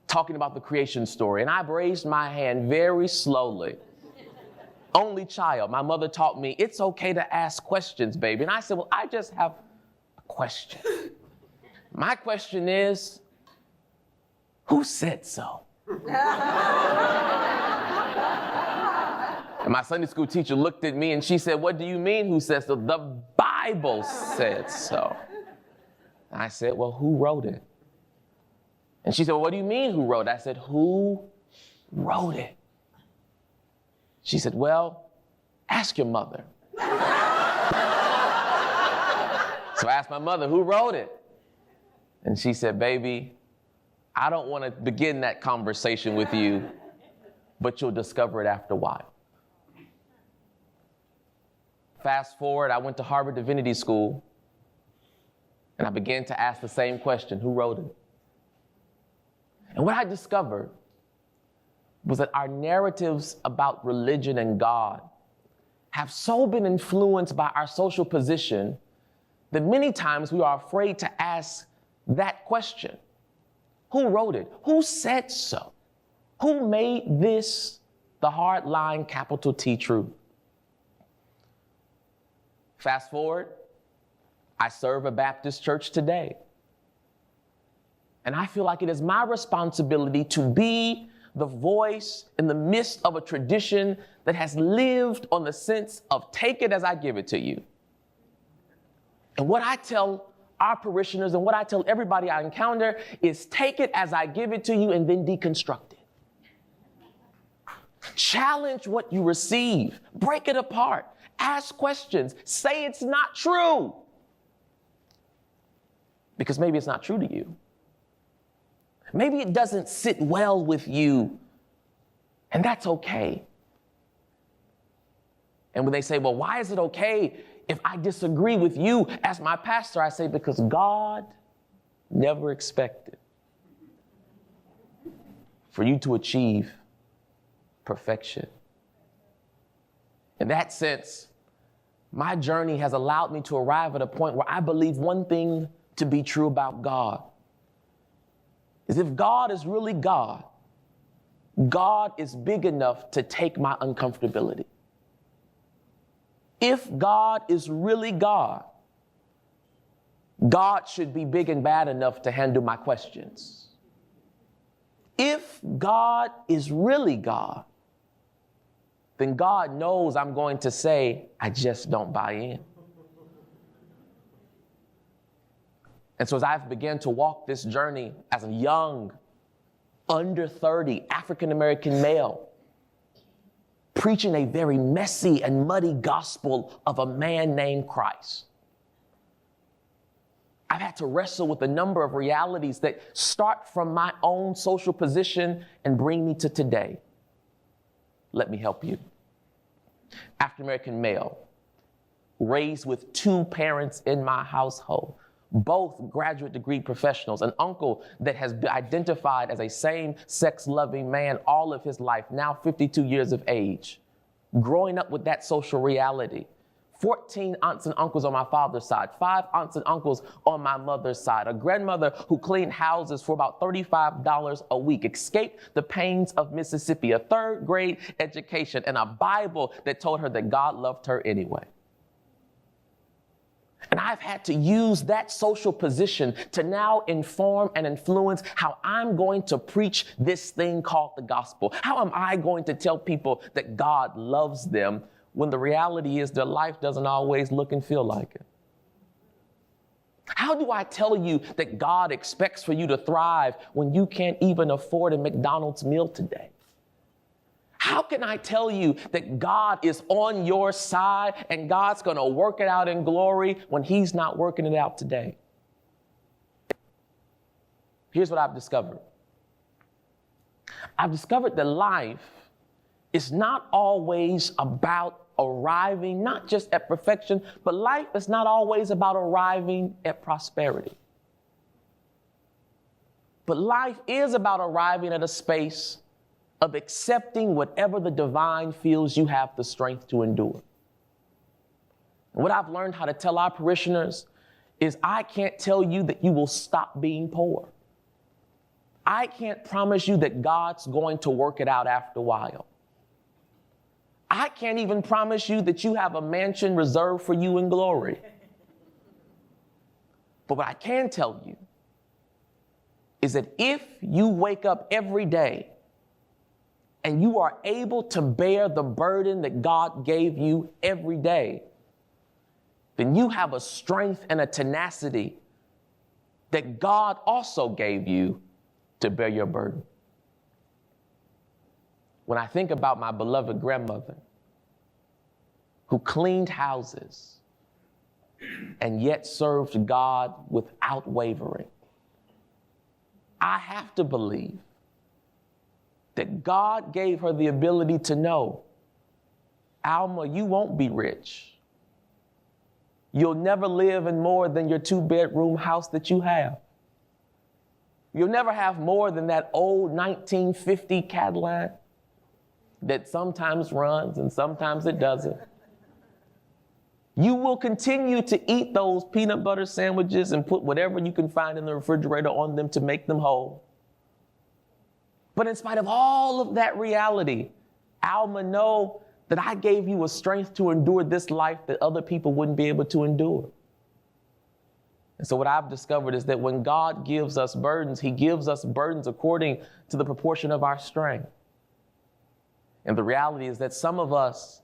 talking about the creation story. And I raised my hand very slowly. Only child. My mother taught me, it's okay to ask questions, baby. And I said, well, I just have a question. My question is, who said so? And my Sunday school teacher looked at me and she said, what do you mean, who said so? The Bible said so. And I said, well, who wrote it? And she said, well, what do you mean, who wrote it? I said, who wrote it? She said, well, ask your mother. So I asked my mother, who wrote it? And she said, baby, I don't want to begin that conversation with you, but you'll discover it after a while. Fast forward, I went to Harvard Divinity School, and I began to ask the same question, who wrote it? And what I discovered was that our narratives about religion and God have so been influenced by our social position that many times we are afraid to ask that question. Who wrote it? Who said so? Who made this the hard line, capital T, truth? Fast forward, I serve a Baptist church today. And I feel like it is my responsibility to be the voice in the midst of a tradition that has lived on the sense of take it as I give it to you. And what I tell our parishioners and what I tell everybody I encounter is take it as I give it to you and then deconstruct it. Challenge what you receive. Break it apart. Ask questions. Say it's not true. Because maybe it's not true to you. Maybe it doesn't sit well with you, and that's okay. And when they say, well, why is it okay if I disagree with you as my pastor? I say, because God never expected for you to achieve perfection. In that sense, my journey has allowed me to arrive at a point where I believe one thing to be true about God is if God is really God, God is big enough to take my uncomfortability. If God is really God, God should be big and bad enough to handle my questions. If God is really God, then God knows I'm going to say, I just don't buy in. And so as I've begun to walk this journey as a young, under 30 African-American male, preaching a very messy and muddy gospel of a man named Christ, I've had to wrestle with a number of realities that start from my own social position and bring me to today. Let me help you. African-American male, raised with two parents in my household, both graduate degree professionals, an uncle that has been identified as a same-sex loving man all of his life, now 52 years of age. Growing up with that social reality, 14 aunts and uncles on my father's side, 5 aunts and uncles on my mother's side, a grandmother who cleaned houses for about $35 a week, escaped the pains of Mississippi, a 3rd grade education, and a Bible that told her that God loved her anyway. And I've had to use that social position to now inform and influence how I'm going to preach this thing called the gospel. How am I going to tell people that God loves them when the reality is their life doesn't always look and feel like it? How do I tell you that God expects for you to thrive when you can't even afford a McDonald's meal today? How can I tell you that God is on your side and God's going to work it out in glory when he's not working it out today? Here's what I've discovered. I've discovered that life is not always about arriving, not just at perfection, but life is not always about arriving at prosperity. But life is about arriving at a space of accepting whatever the divine feels you have the strength to endure. And what I've learned how to tell our parishioners is I can't tell you that you will stop being poor. I can't promise you that God's going to work it out after a while. I can't even promise you that you have a mansion reserved for you in glory. But what I can tell you is that if you wake up every day and you are able to bear the burden that God gave you every day, then you have a strength and a tenacity that God also gave you to bear your burden. When I think about my beloved grandmother who cleaned houses and yet served God without wavering, I have to believe that God gave her the ability to know, Alma, you won't be rich. You'll never live in more than your 2-bedroom house that you have. You'll never have more than that old 1950 Cadillac that sometimes runs and sometimes it doesn't. You will continue to eat those peanut butter sandwiches and put whatever you can find in the refrigerator on them to make them whole. But in spite of all of that reality, Alma, know that I gave you a strength to endure this life that other people wouldn't be able to endure. And so what I've discovered is that when God gives us burdens, he gives us burdens according to the proportion of our strength. And the reality is that some of us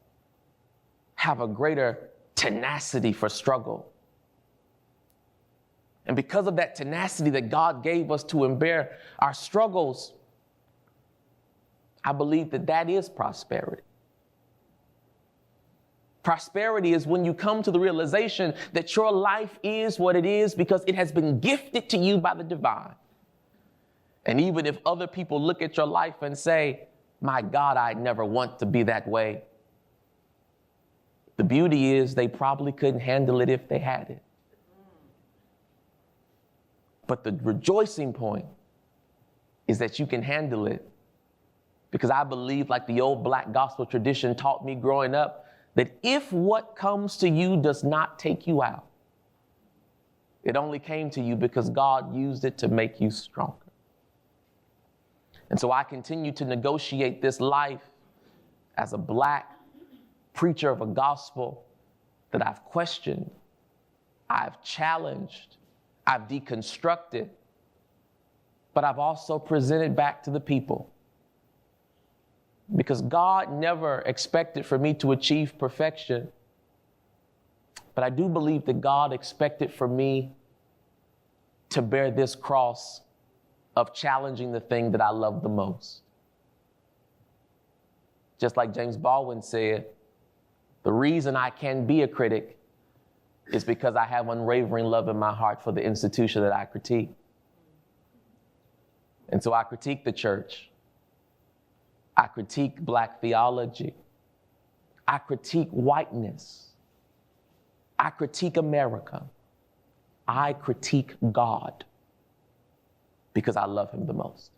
have a greater tenacity for struggle. And because of that tenacity that God gave us to bear our struggles, I believe that that is prosperity. Prosperity is when you come to the realization that your life is what it is because it has been gifted to you by the divine. And even if other people look at your life and say, my God, I never want to be that way, the beauty is they probably couldn't handle it if they had it. But the rejoicing point is that you can handle it because I believe, like the old black gospel tradition taught me growing up, that if what comes to you does not take you out, it only came to you because God used it to make you stronger. And so I continue to negotiate this life as a black preacher of a gospel that I've questioned, I've challenged, I've deconstructed, but I've also presented back to the people. Because God never expected for me to achieve perfection, but I do believe that God expected for me to bear this cross of challenging the thing that I love the most. Just like James Baldwin said, the reason I can be a critic is because I have unwavering love in my heart for the institution that I critique. And so I critique the church. I critique black theology. I critique whiteness. I critique America. I critique God because I love him the most.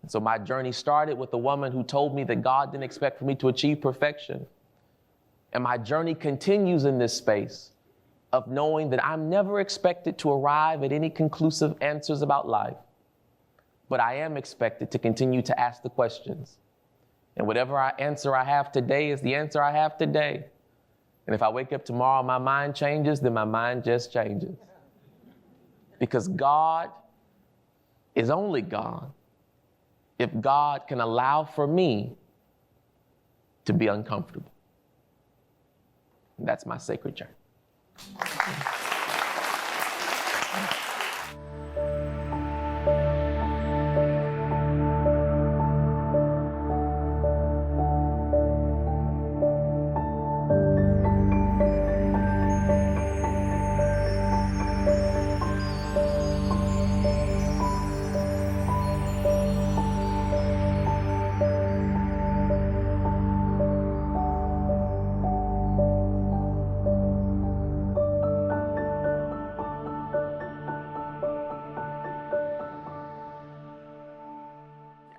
And so my journey started with a woman who told me that God didn't expect for me to achieve perfection. And my journey continues in this space of knowing that I'm never expected to arrive at any conclusive answers about life, but I am expected to continue to ask the questions. And whatever answer I have today is the answer I have today. And if I wake up tomorrow and my mind changes, then my mind just changes. Because God is only God if God can allow for me to be uncomfortable. And that's my sacred journey.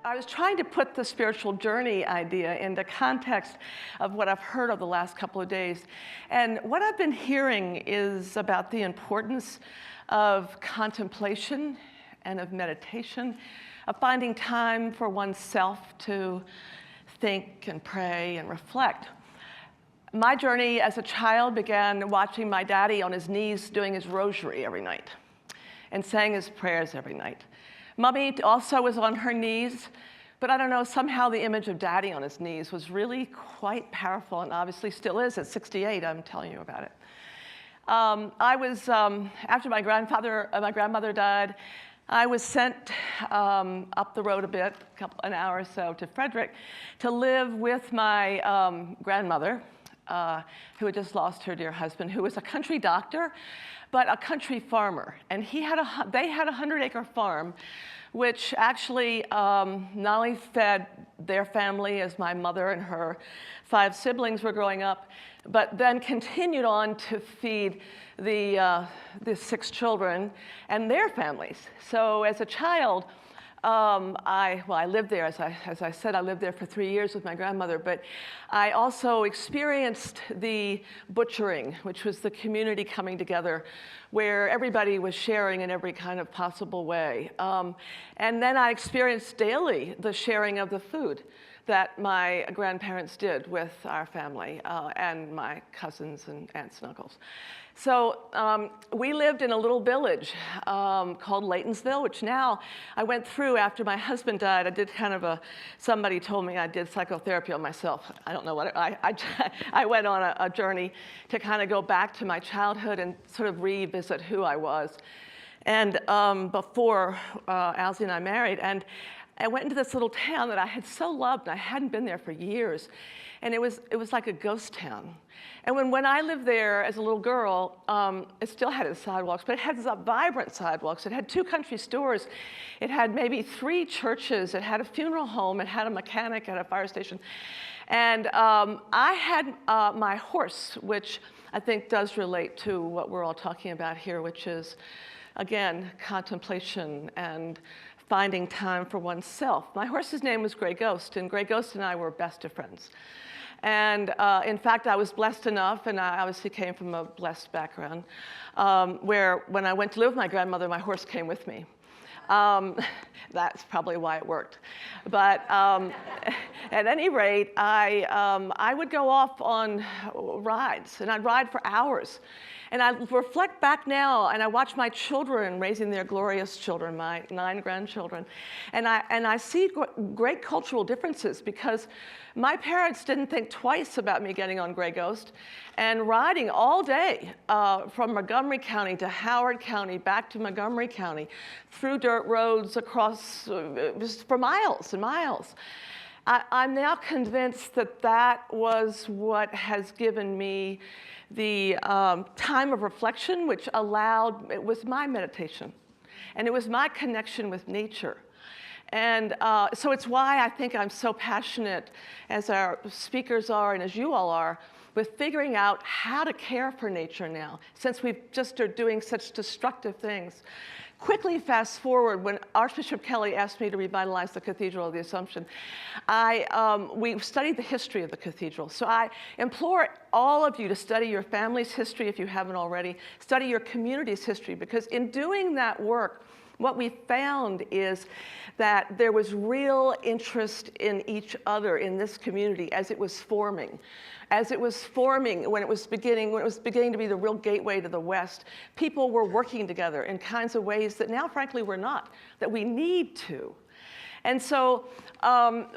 I was trying to put the spiritual journey idea into context of what I've heard over the last couple of days. And what I've been hearing is about the importance of contemplation and of meditation, of finding time for oneself to think and pray and reflect. My journey as a child began watching my daddy on his knees doing his rosary every night and saying his prayers every night. Mommy also was on her knees, but I don't know, somehow the image of daddy on his knees was really quite powerful, and obviously still is at 68, I'm telling you about it. After my grandmother died, I was sent up the road a bit, an hour or so, to Frederick to live with my grandmother, who had just lost her dear husband, who was a country doctor, but a country farmer. And they had a 100-acre farm, which actually not only fed their family as my mother and her 5 siblings were growing up, but then continued on to feed the 6 children and their families. So as a child, I lived there, as I said, I lived there for 3 years with my grandmother, but I also experienced the butchering, which was the community coming together where everybody was sharing in every kind of possible way. And then I experienced daily the sharing of the food that my grandparents did with our family and my cousins and aunts and uncles. So we lived in a little village called Laytonsville, which now I went through after my husband died. I did kind of somebody told me I did psychotherapy on myself. I don't know what, I went on a journey to kind of go back to my childhood and sort of revisit who I was. And before Alzie and I married, and I went into this little town that I had so loved, and I hadn't been there for years. And it was like a ghost town. And when I lived there as a little girl, it still had its sidewalks, but it had vibrant sidewalks. It had 2 country stores. It had maybe 3 churches. It had a funeral home. It had a mechanic at a fire station. And I had my horse, which I think does relate to what we're all talking about here, which is, again, contemplation and finding time for oneself. My horse's name was Gray Ghost, and Gray Ghost and I were best of friends. And in fact, I was blessed enough, and I obviously came from a blessed background, where when I went to live with my grandmother, my horse came with me. That's probably why it worked. But at any rate, I would go off on rides, and I'd ride for hours. And I reflect back now, and I watch my children raising their glorious children, my 9 grandchildren, and I see great cultural differences, because my parents didn't think twice about me getting on Gray Ghost and riding all day from Montgomery County to Howard County, back to Montgomery County, through dirt roads across just for miles and miles. I'm now convinced that that was what has given me the time of reflection, which it was my meditation, and it was my connection with nature. And so it's why I think I'm so passionate, as our speakers are and as you all are, with figuring out how to care for nature now, since we just are doing such destructive things. Quickly fast forward, when Archbishop Kelly asked me to revitalize the Cathedral of the Assumption, we studied the history of the cathedral. So I implore all of you to study your family's history if you haven't already, study your community's history, because in doing that work, what we found is that there was real interest in each other in this community as it was forming. As it was forming, when it was beginning to be the real gateway to the West, people were working together in kinds of ways that now, frankly, we're not, that we need to. And so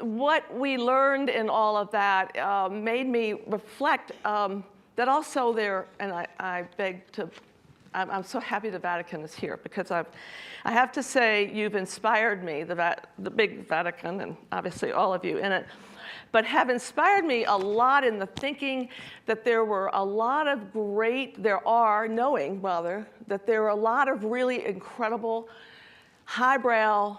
what we learned in all of that made me reflect that also there, and I beg to, I'm so happy the Vatican is here, because I have to say you've inspired me, the big Vatican, and obviously all of you in it, but have inspired me a lot in the thinking that there are knowing rather, that there are a lot of really incredible, highbrow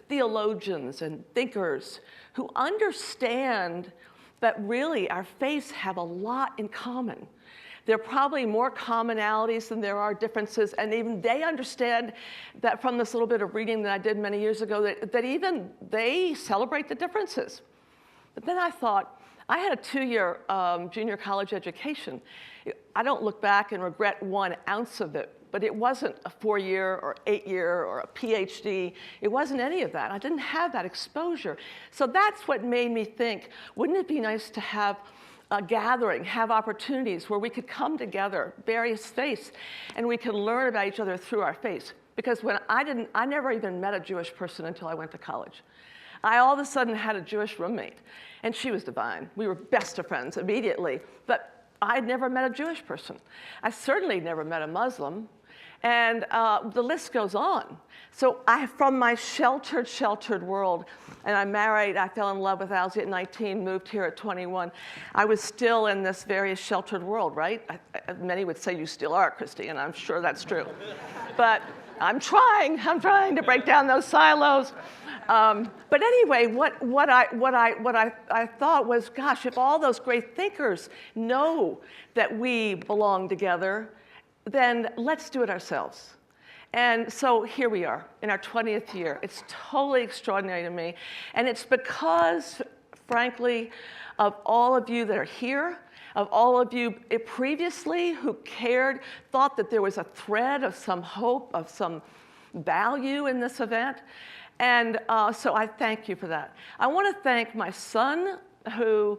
theologians and thinkers who understand that really our faiths have a lot in common. There are probably more commonalities than there are differences, and even they understand that from this little bit of reading that I did many years ago, that even they celebrate the differences. But then I thought, I had a 2-year junior college education. I don't look back and regret 1 ounce of it, but it wasn't a 4-year or 8-year or a PhD. It wasn't any of that. I didn't have that exposure. So that's what made me think, wouldn't it be nice to have a gathering, have opportunities where we could come together, various faiths, and we could learn about each other through our faiths. Because when I never even met a Jewish person until I went to college. I all of a sudden had a Jewish roommate, and she was divine. We were best of friends immediately, but I'd never met a Jewish person. I certainly never met a Muslim, and the list goes on. So from my sheltered world, and I married, I fell in love with Owsley at 19, moved here at 21. I was still in this very sheltered world, right? Many would say you still are, Christy, and I'm sure that's true. But I'm trying to break down those silos. But anyway, what I thought was, gosh, if all those great thinkers know that we belong together, then let's do it ourselves. And so here we are in our 20th year. It's totally extraordinary to me. And it's because, frankly, of all of you that are here, of all of you previously who cared, thought that there was a thread of some hope, of some value in this event. And so I thank you for that. I want to thank my son, who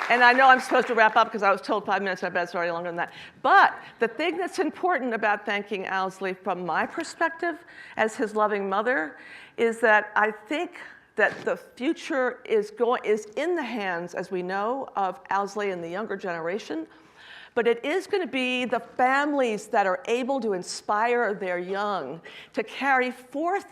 and I know I'm supposed to wrap up because I was told 5 minutes, I bet it's already longer than that. But the thing that's important about thanking Owsley from my perspective as his loving mother is that I think that the future is in the hands, as we know, of Owsley and the younger generation. But it is going to be the families that are able to inspire their young to carry forth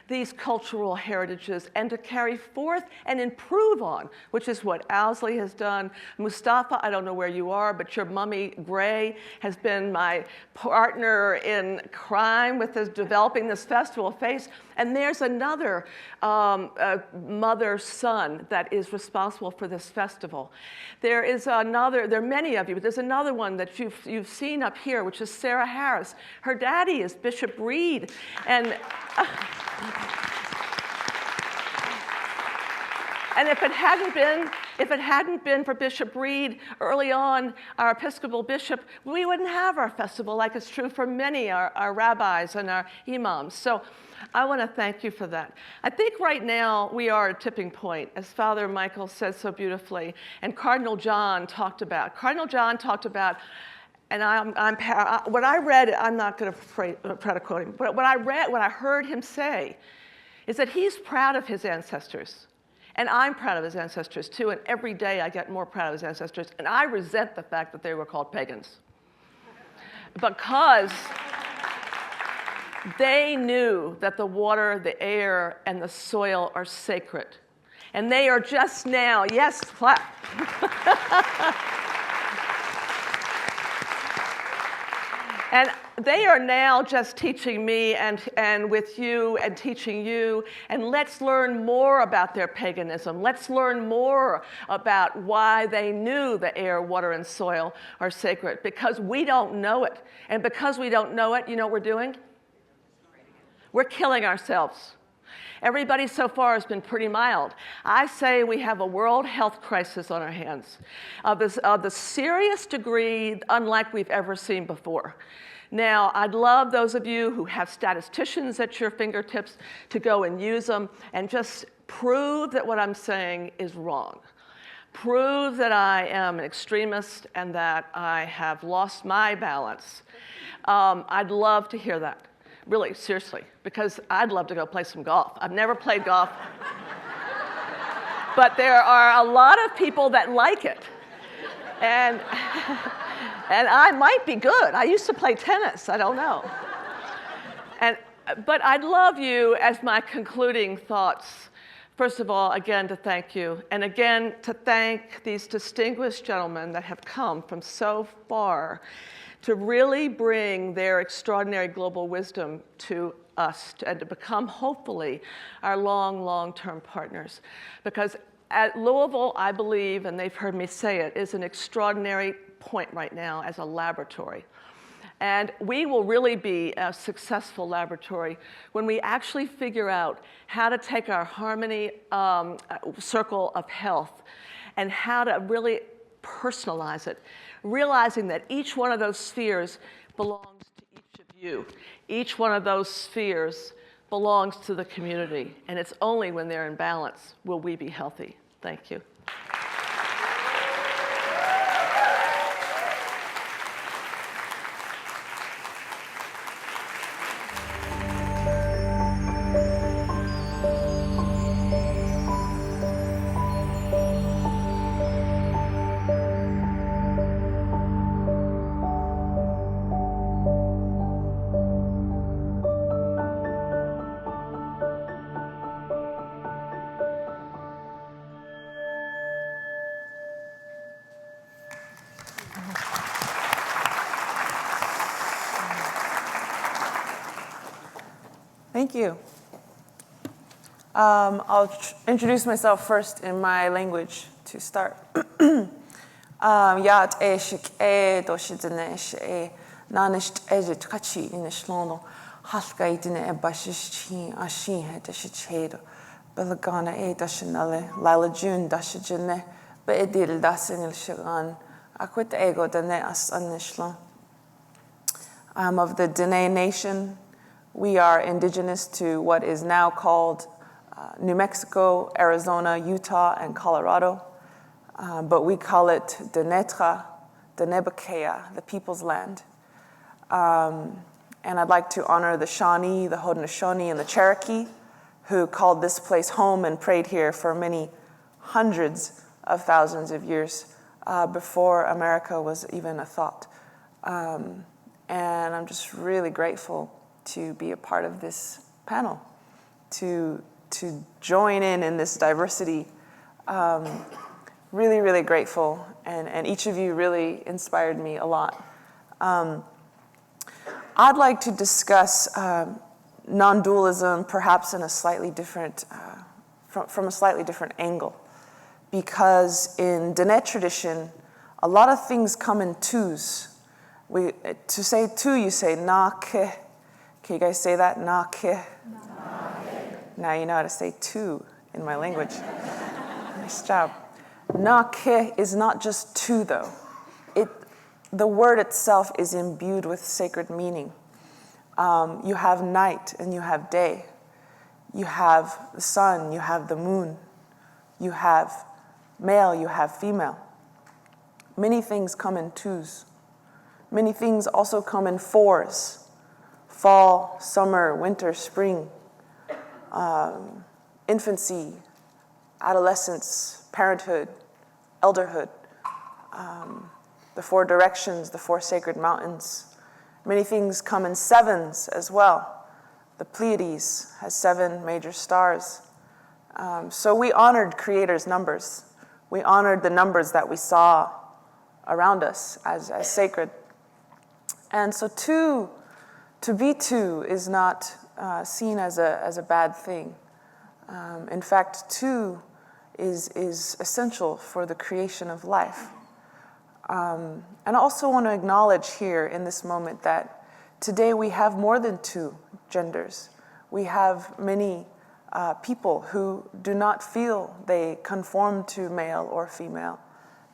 these cultural heritages and to carry forth and improve on, which is what Owsley has done. Mustafa, I don't know where you are, but your mummy, Gray, has been my partner in crime with developing this Festival of Faith. And there's another mother-son that is responsible for this festival. There are many of you, but there's another one that you've seen up here, which is Sarah Harris. Her daddy is Bishop Reed. And and if it hadn't been for Bishop Reed early on, our Episcopal bishop, we wouldn't have our festival like it's true for many our rabbis and our imams. So I want to thank you for that. I think right now we are at a tipping point, as Father Michael said so beautifully, and Cardinal John talked about. And what I read, I'm not going to try to quote him, but what I heard him say is that he's proud of his ancestors. And I'm proud of his ancestors too, and every day I get more proud of his ancestors, and I resent the fact that they were called pagans. Because they knew that the water, the air, and the soil are sacred. And they are just now, yes, clap. And they are now just teaching me and with you and teaching you, and let's learn more about their paganism. Let's learn more about why they knew the air, water, and soil are sacred, because we don't know it. And because we don't know it, you know what we're doing? We're killing ourselves. Everybody so far has been pretty mild. I say we have a world health crisis on our hands of the serious degree unlike we've ever seen before. Now, I'd love those of you who have statisticians at your fingertips to go and use them and just prove that what I'm saying is wrong. Prove that I am an extremist and that I have lost my balance. I'd love to hear that, really, seriously, because I'd love to go play some golf. I've never played golf. But there are a lot of people that like it. And I might be good. I used to play tennis. I don't know. But I'd love you, as my concluding thoughts, first of all, again, to thank you. And again, to thank these distinguished gentlemen that have come from so far to really bring their extraordinary global wisdom to us and to become, hopefully, our long-term partners. Because at Louisville, I believe, and they've heard me say it, is an extraordinary point right now as a laboratory. And we will really be a successful laboratory when we actually figure out how to take our harmony circle of health and how to really personalize it, realizing that each one of those spheres belongs to each of you. Each one of those spheres belongs to the community, and it's only when they're in balance will we be healthy. Thank you. Thank you. I'll introduce myself first in my language to start. Yat eshik doshidnesh nanisht ejit kachi in shlono halka idine bashishi ashin hetashid belagana dashinale lila june dashijine beedil dasinil shagan akwit ego dane as anishlo. I'm of the Dene Nation. We are indigenous to what is now called New Mexico, Arizona, Utah, and Colorado. But we call it Denetra, Denebakea, the people's land. And I'd like to honor the Shawnee, the Haudenosaunee, and the Cherokee, who called this place home and prayed here for many hundreds of thousands of years before America was even a thought. And I'm just really grateful to be a part of this panel, to join in this diversity. Really, really grateful, and each of you really inspired me a lot. I'd like to discuss non-dualism perhaps in a slightly different, from a slightly different angle, because in Dene tradition, a lot of things come in twos. To say two, you say na ke. Can you guys say that? Na ke. Now you know how to say two in my language. Nice job. Na ke is not just two, though. The word itself is imbued with sacred meaning. You have night and you have day. You have the sun, you have the moon. You have male, you have female. Many things come in twos. Many things also come in fours. Fall, summer, winter, spring, infancy, adolescence, parenthood, elderhood, the four directions, the four sacred mountains. Many things come in sevens as well. The Pleiades has 7 major stars. So we honored Creator's numbers. We honored the numbers that we saw around us as sacred. And so two to be two is not seen as a bad thing. In fact, two is essential for the creation of life. And I also want to acknowledge here in this moment that today we have more than two genders. We have many people who do not feel they conform to male or female,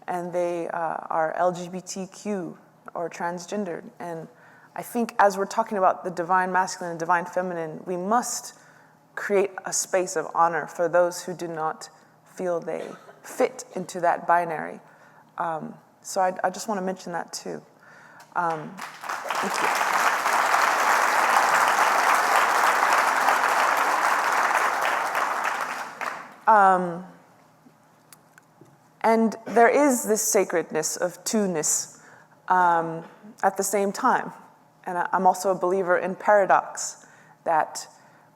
and they are LGBTQ or transgendered. And I think as we're talking about the divine masculine and divine feminine, we must create a space of honor for those who do not feel they fit into that binary. So I just want to mention that too. Thank you. And there is this sacredness of two-ness at the same time. And I'm also a believer in paradox, that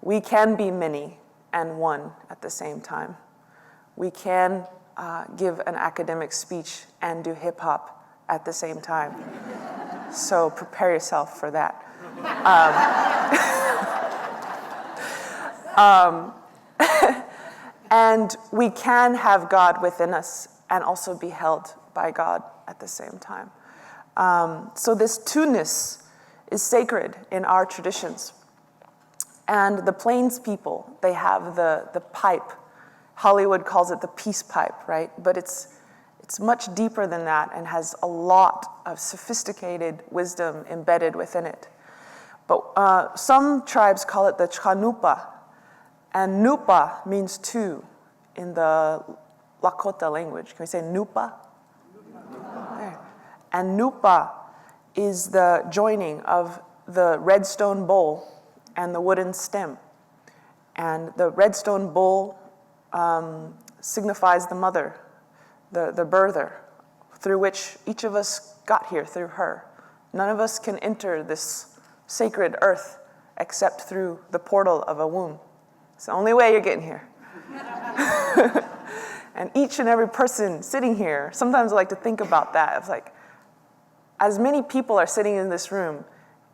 we can be many and one at the same time. We can give an academic speech and do hip-hop at the same time. So prepare yourself for that. And we can have God within us and also be held by God at the same time. So this two-ness is sacred in our traditions. And the Plains people, they have the pipe. Hollywood calls it the peace pipe, right? But it's much deeper than that and has a lot of sophisticated wisdom embedded within it. But some tribes call it the Chanupa. And Nupa means two in the Lakota language. Can we say Nupa? There. And Nupa is the joining of the red stone bowl and the wooden stem. And the red stone bowl signifies the mother, the birther, through which each of us got here through her. None of us can enter this sacred earth except through the portal of a womb. It's the only way you're getting here. And each and every person sitting here, sometimes I like to think about that. It's like, as many people are sitting in this room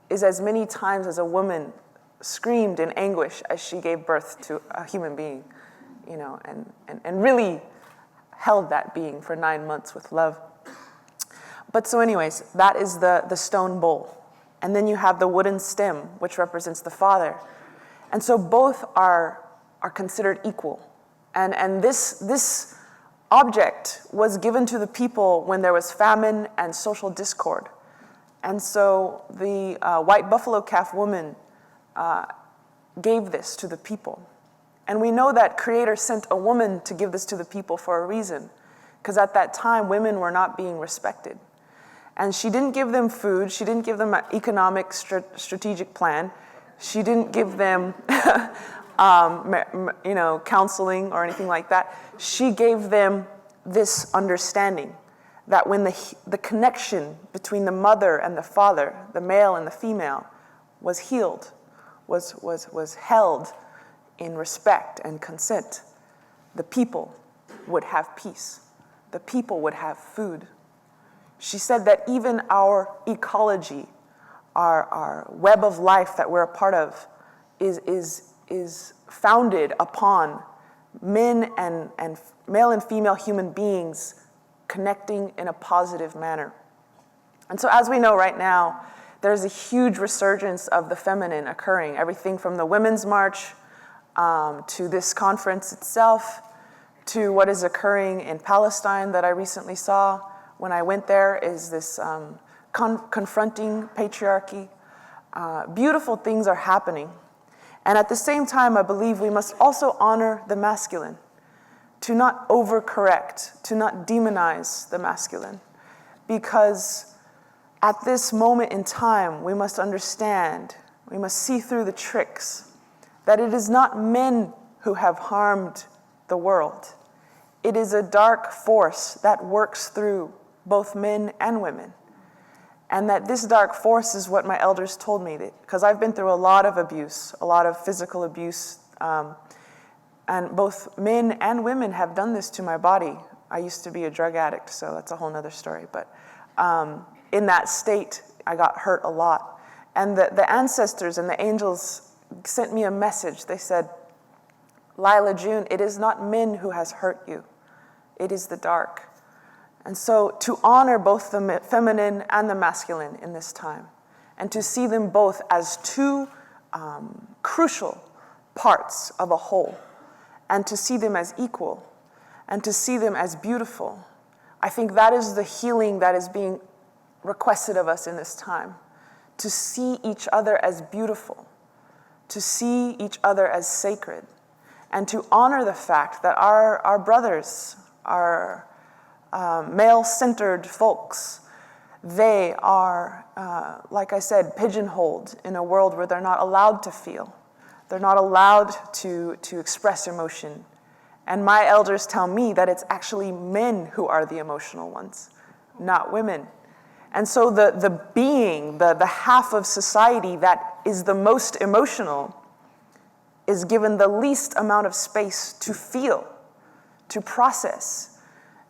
is as many times as a woman screamed in anguish as she gave birth to a human being, you know, and really held that being for 9 months with love. But so anyways, that is the stone bowl. And then you have the wooden stem, which represents the father. And so both are considered equal. And this object was given to the people when there was famine and social discord. And so the white buffalo calf woman gave this to the people. And we know that Creator sent a woman to give this to the people for a reason, because at that time, women were not being respected. And she didn't give them food. She didn't give them an economic strategic plan. She didn't give them counseling or anything like that. She gave them this understanding that when the connection between the mother and the father, the male and the female, was healed, was held in respect and consent, the people would have peace. The people would have food. She said that even our ecology, our web of life that we're a part of, is founded upon men and male and female human beings connecting in a positive manner. And so as we know right now, there's a huge resurgence of the feminine occurring, everything from the Women's March to this conference itself, to what is occurring in Palestine that I recently saw when I went there, is this confronting patriarchy. Beautiful things are happening. And at the same time, I believe we must also honor the masculine, to not overcorrect, to not demonize the masculine. Because at this moment in time, we must understand, we must see through the tricks, that it is not men who have harmed the world. It is a dark force that works through both men and women. And that this dark force is what my elders told me, because I've been through a lot of abuse, a lot of physical abuse, and both men and women have done this to my body. I used to be a drug addict, so that's a whole nother story. But in that state, I got hurt a lot. And the ancestors and the angels sent me a message. They said, Lila June, it is not men who has hurt you. It is the dark. And so to honor both the feminine and the masculine in this time, and to see them both as two crucial parts of a whole, and to see them as equal, and to see them as beautiful, I think that is the healing that is being requested of us in this time. To see each other as beautiful, to see each other as sacred, and to honor the fact that our brothers, our male-centered folks, they are, like I said, pigeonholed in a world where they're not allowed to feel. They're not allowed to express emotion. And my elders tell me that it's actually men who are the emotional ones, not women. And so the being, the half of society that is the most emotional is given the least amount of space to feel, to process.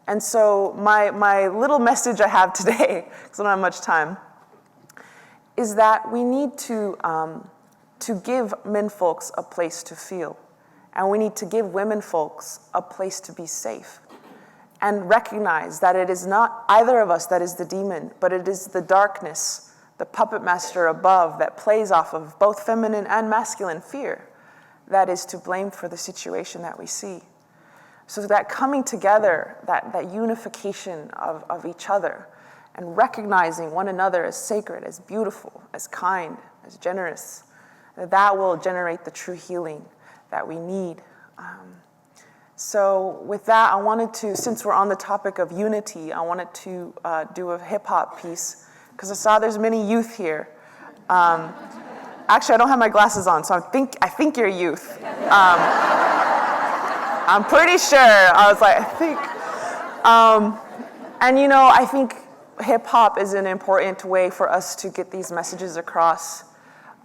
And so my little message I have today, because I don't have much time, is that we need to give men folks a place to feel. And we need to give women folks a place to be safe. And recognize that it is not either of us that is the demon, but it is the darkness, the puppet master above that plays off of both feminine and masculine fear that is to blame for the situation that we see. So that coming together, that unification of each other, and recognizing one another as sacred, as beautiful, as kind, as generous, that will generate the true healing that we need. So with that, I wanted to, since we're on the topic of unity, I wanted to do a hip-hop piece, because I saw there's many youth here. Actually, I don't have my glasses on, so I think you're youth. I'm pretty sure. I was like, I think. And you know, I think hip-hop is an important way for us to get these messages across.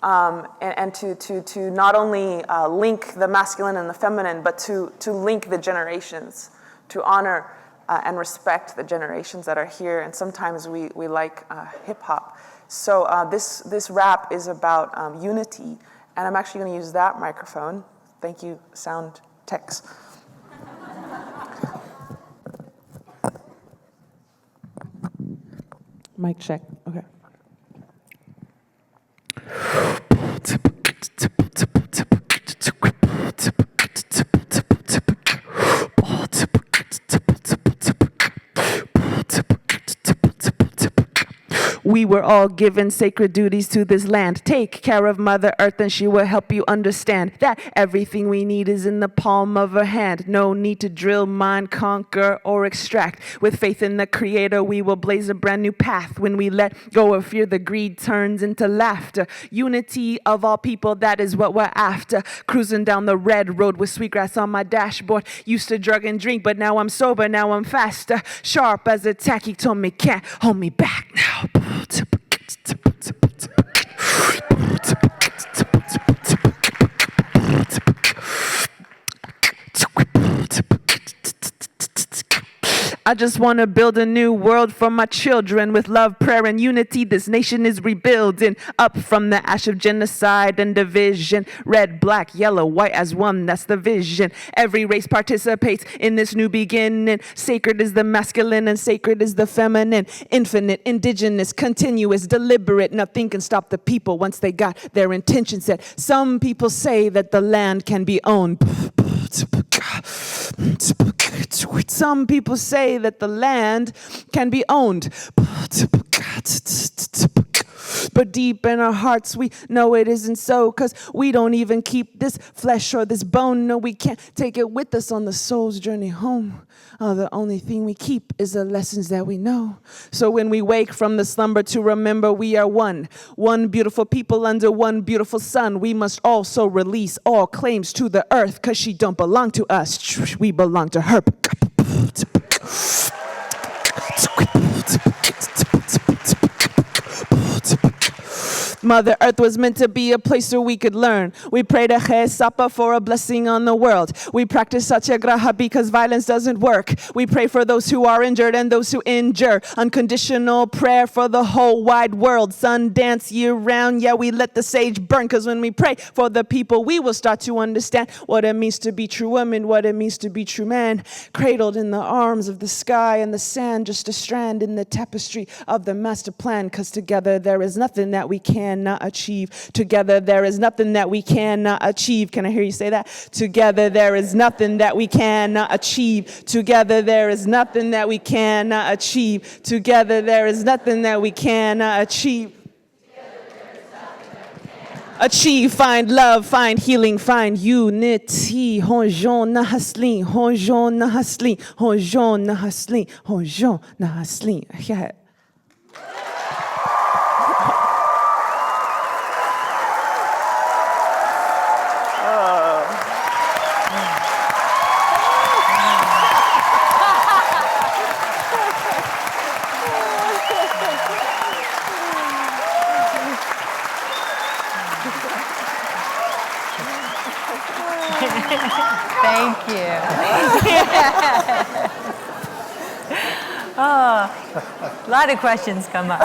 And to not only link the masculine and the feminine, but to link the generations, to honor and respect the generations that are here. And sometimes we like hip hop. So this rap is about unity, and I'm actually going to use that microphone. Thank you, sound techs. Mic check. Okay. We were all given sacred duties to this land. Take care of Mother Earth and she will help you understand that everything we need is in the palm of her hand. No need to drill, mine, conquer, or extract. With faith in the Creator, we will blaze a brand new path. When we let go of fear, the greed turns into laughter. Unity of all people, that is what we're after. Cruising down the red road with sweetgrass on my dashboard. Used to drug and drink, but now I'm sober, now I'm faster. Sharp as a tack, he told me can't hold me back now. I just want to build a new world for my children. With love, prayer, and unity, this nation is rebuilding. Up from the ash of genocide and division. Red, black, yellow, white as one, that's the vision. Every race participates in this new beginning. Sacred is the masculine and sacred is the feminine. Infinite, indigenous, continuous, deliberate. Nothing can stop the people once they got their intention set. Some people say that the land can be owned. Some people say that the land can be owned. But deep in our hearts, we know it isn't so, because we don't even keep this flesh or this bone. No, we can't take it with us on the soul's journey home. The only thing we keep is the lessons that we know. So when we wake from the slumber to remember we are one beautiful people under one beautiful sun, we must also release all claims to the earth, because she don't belong to us. We belong to her. Mother Earth was meant to be a place where we could learn. We pray to Sapa for a blessing on the world. We practice Satyagraha because violence doesn't work. We pray for those who are injured and those who injure. Unconditional prayer for the whole wide world. Sun dance year round, yeah, we let the sage burn. Because when we pray for the people, we will start to understand what it means to be true woman, what it means to be true man. Cradled in the arms of the sky and the sand, just a strand in the tapestry of the master plan. Because together there is nothing that we cannot achieve. Together there is nothing that we cannot achieve. Can I hear you say that? Together there is nothing that we cannot achieve. Together there is nothing that we cannot achieve. Together there is nothing that we cannot achieve. Achieve, find love, find healing, find unity. Honjon na hasli, honjon na hasli, honjon na hasli, honjon na hasli. Yeah. Thank you. Oh, a lot of questions come up.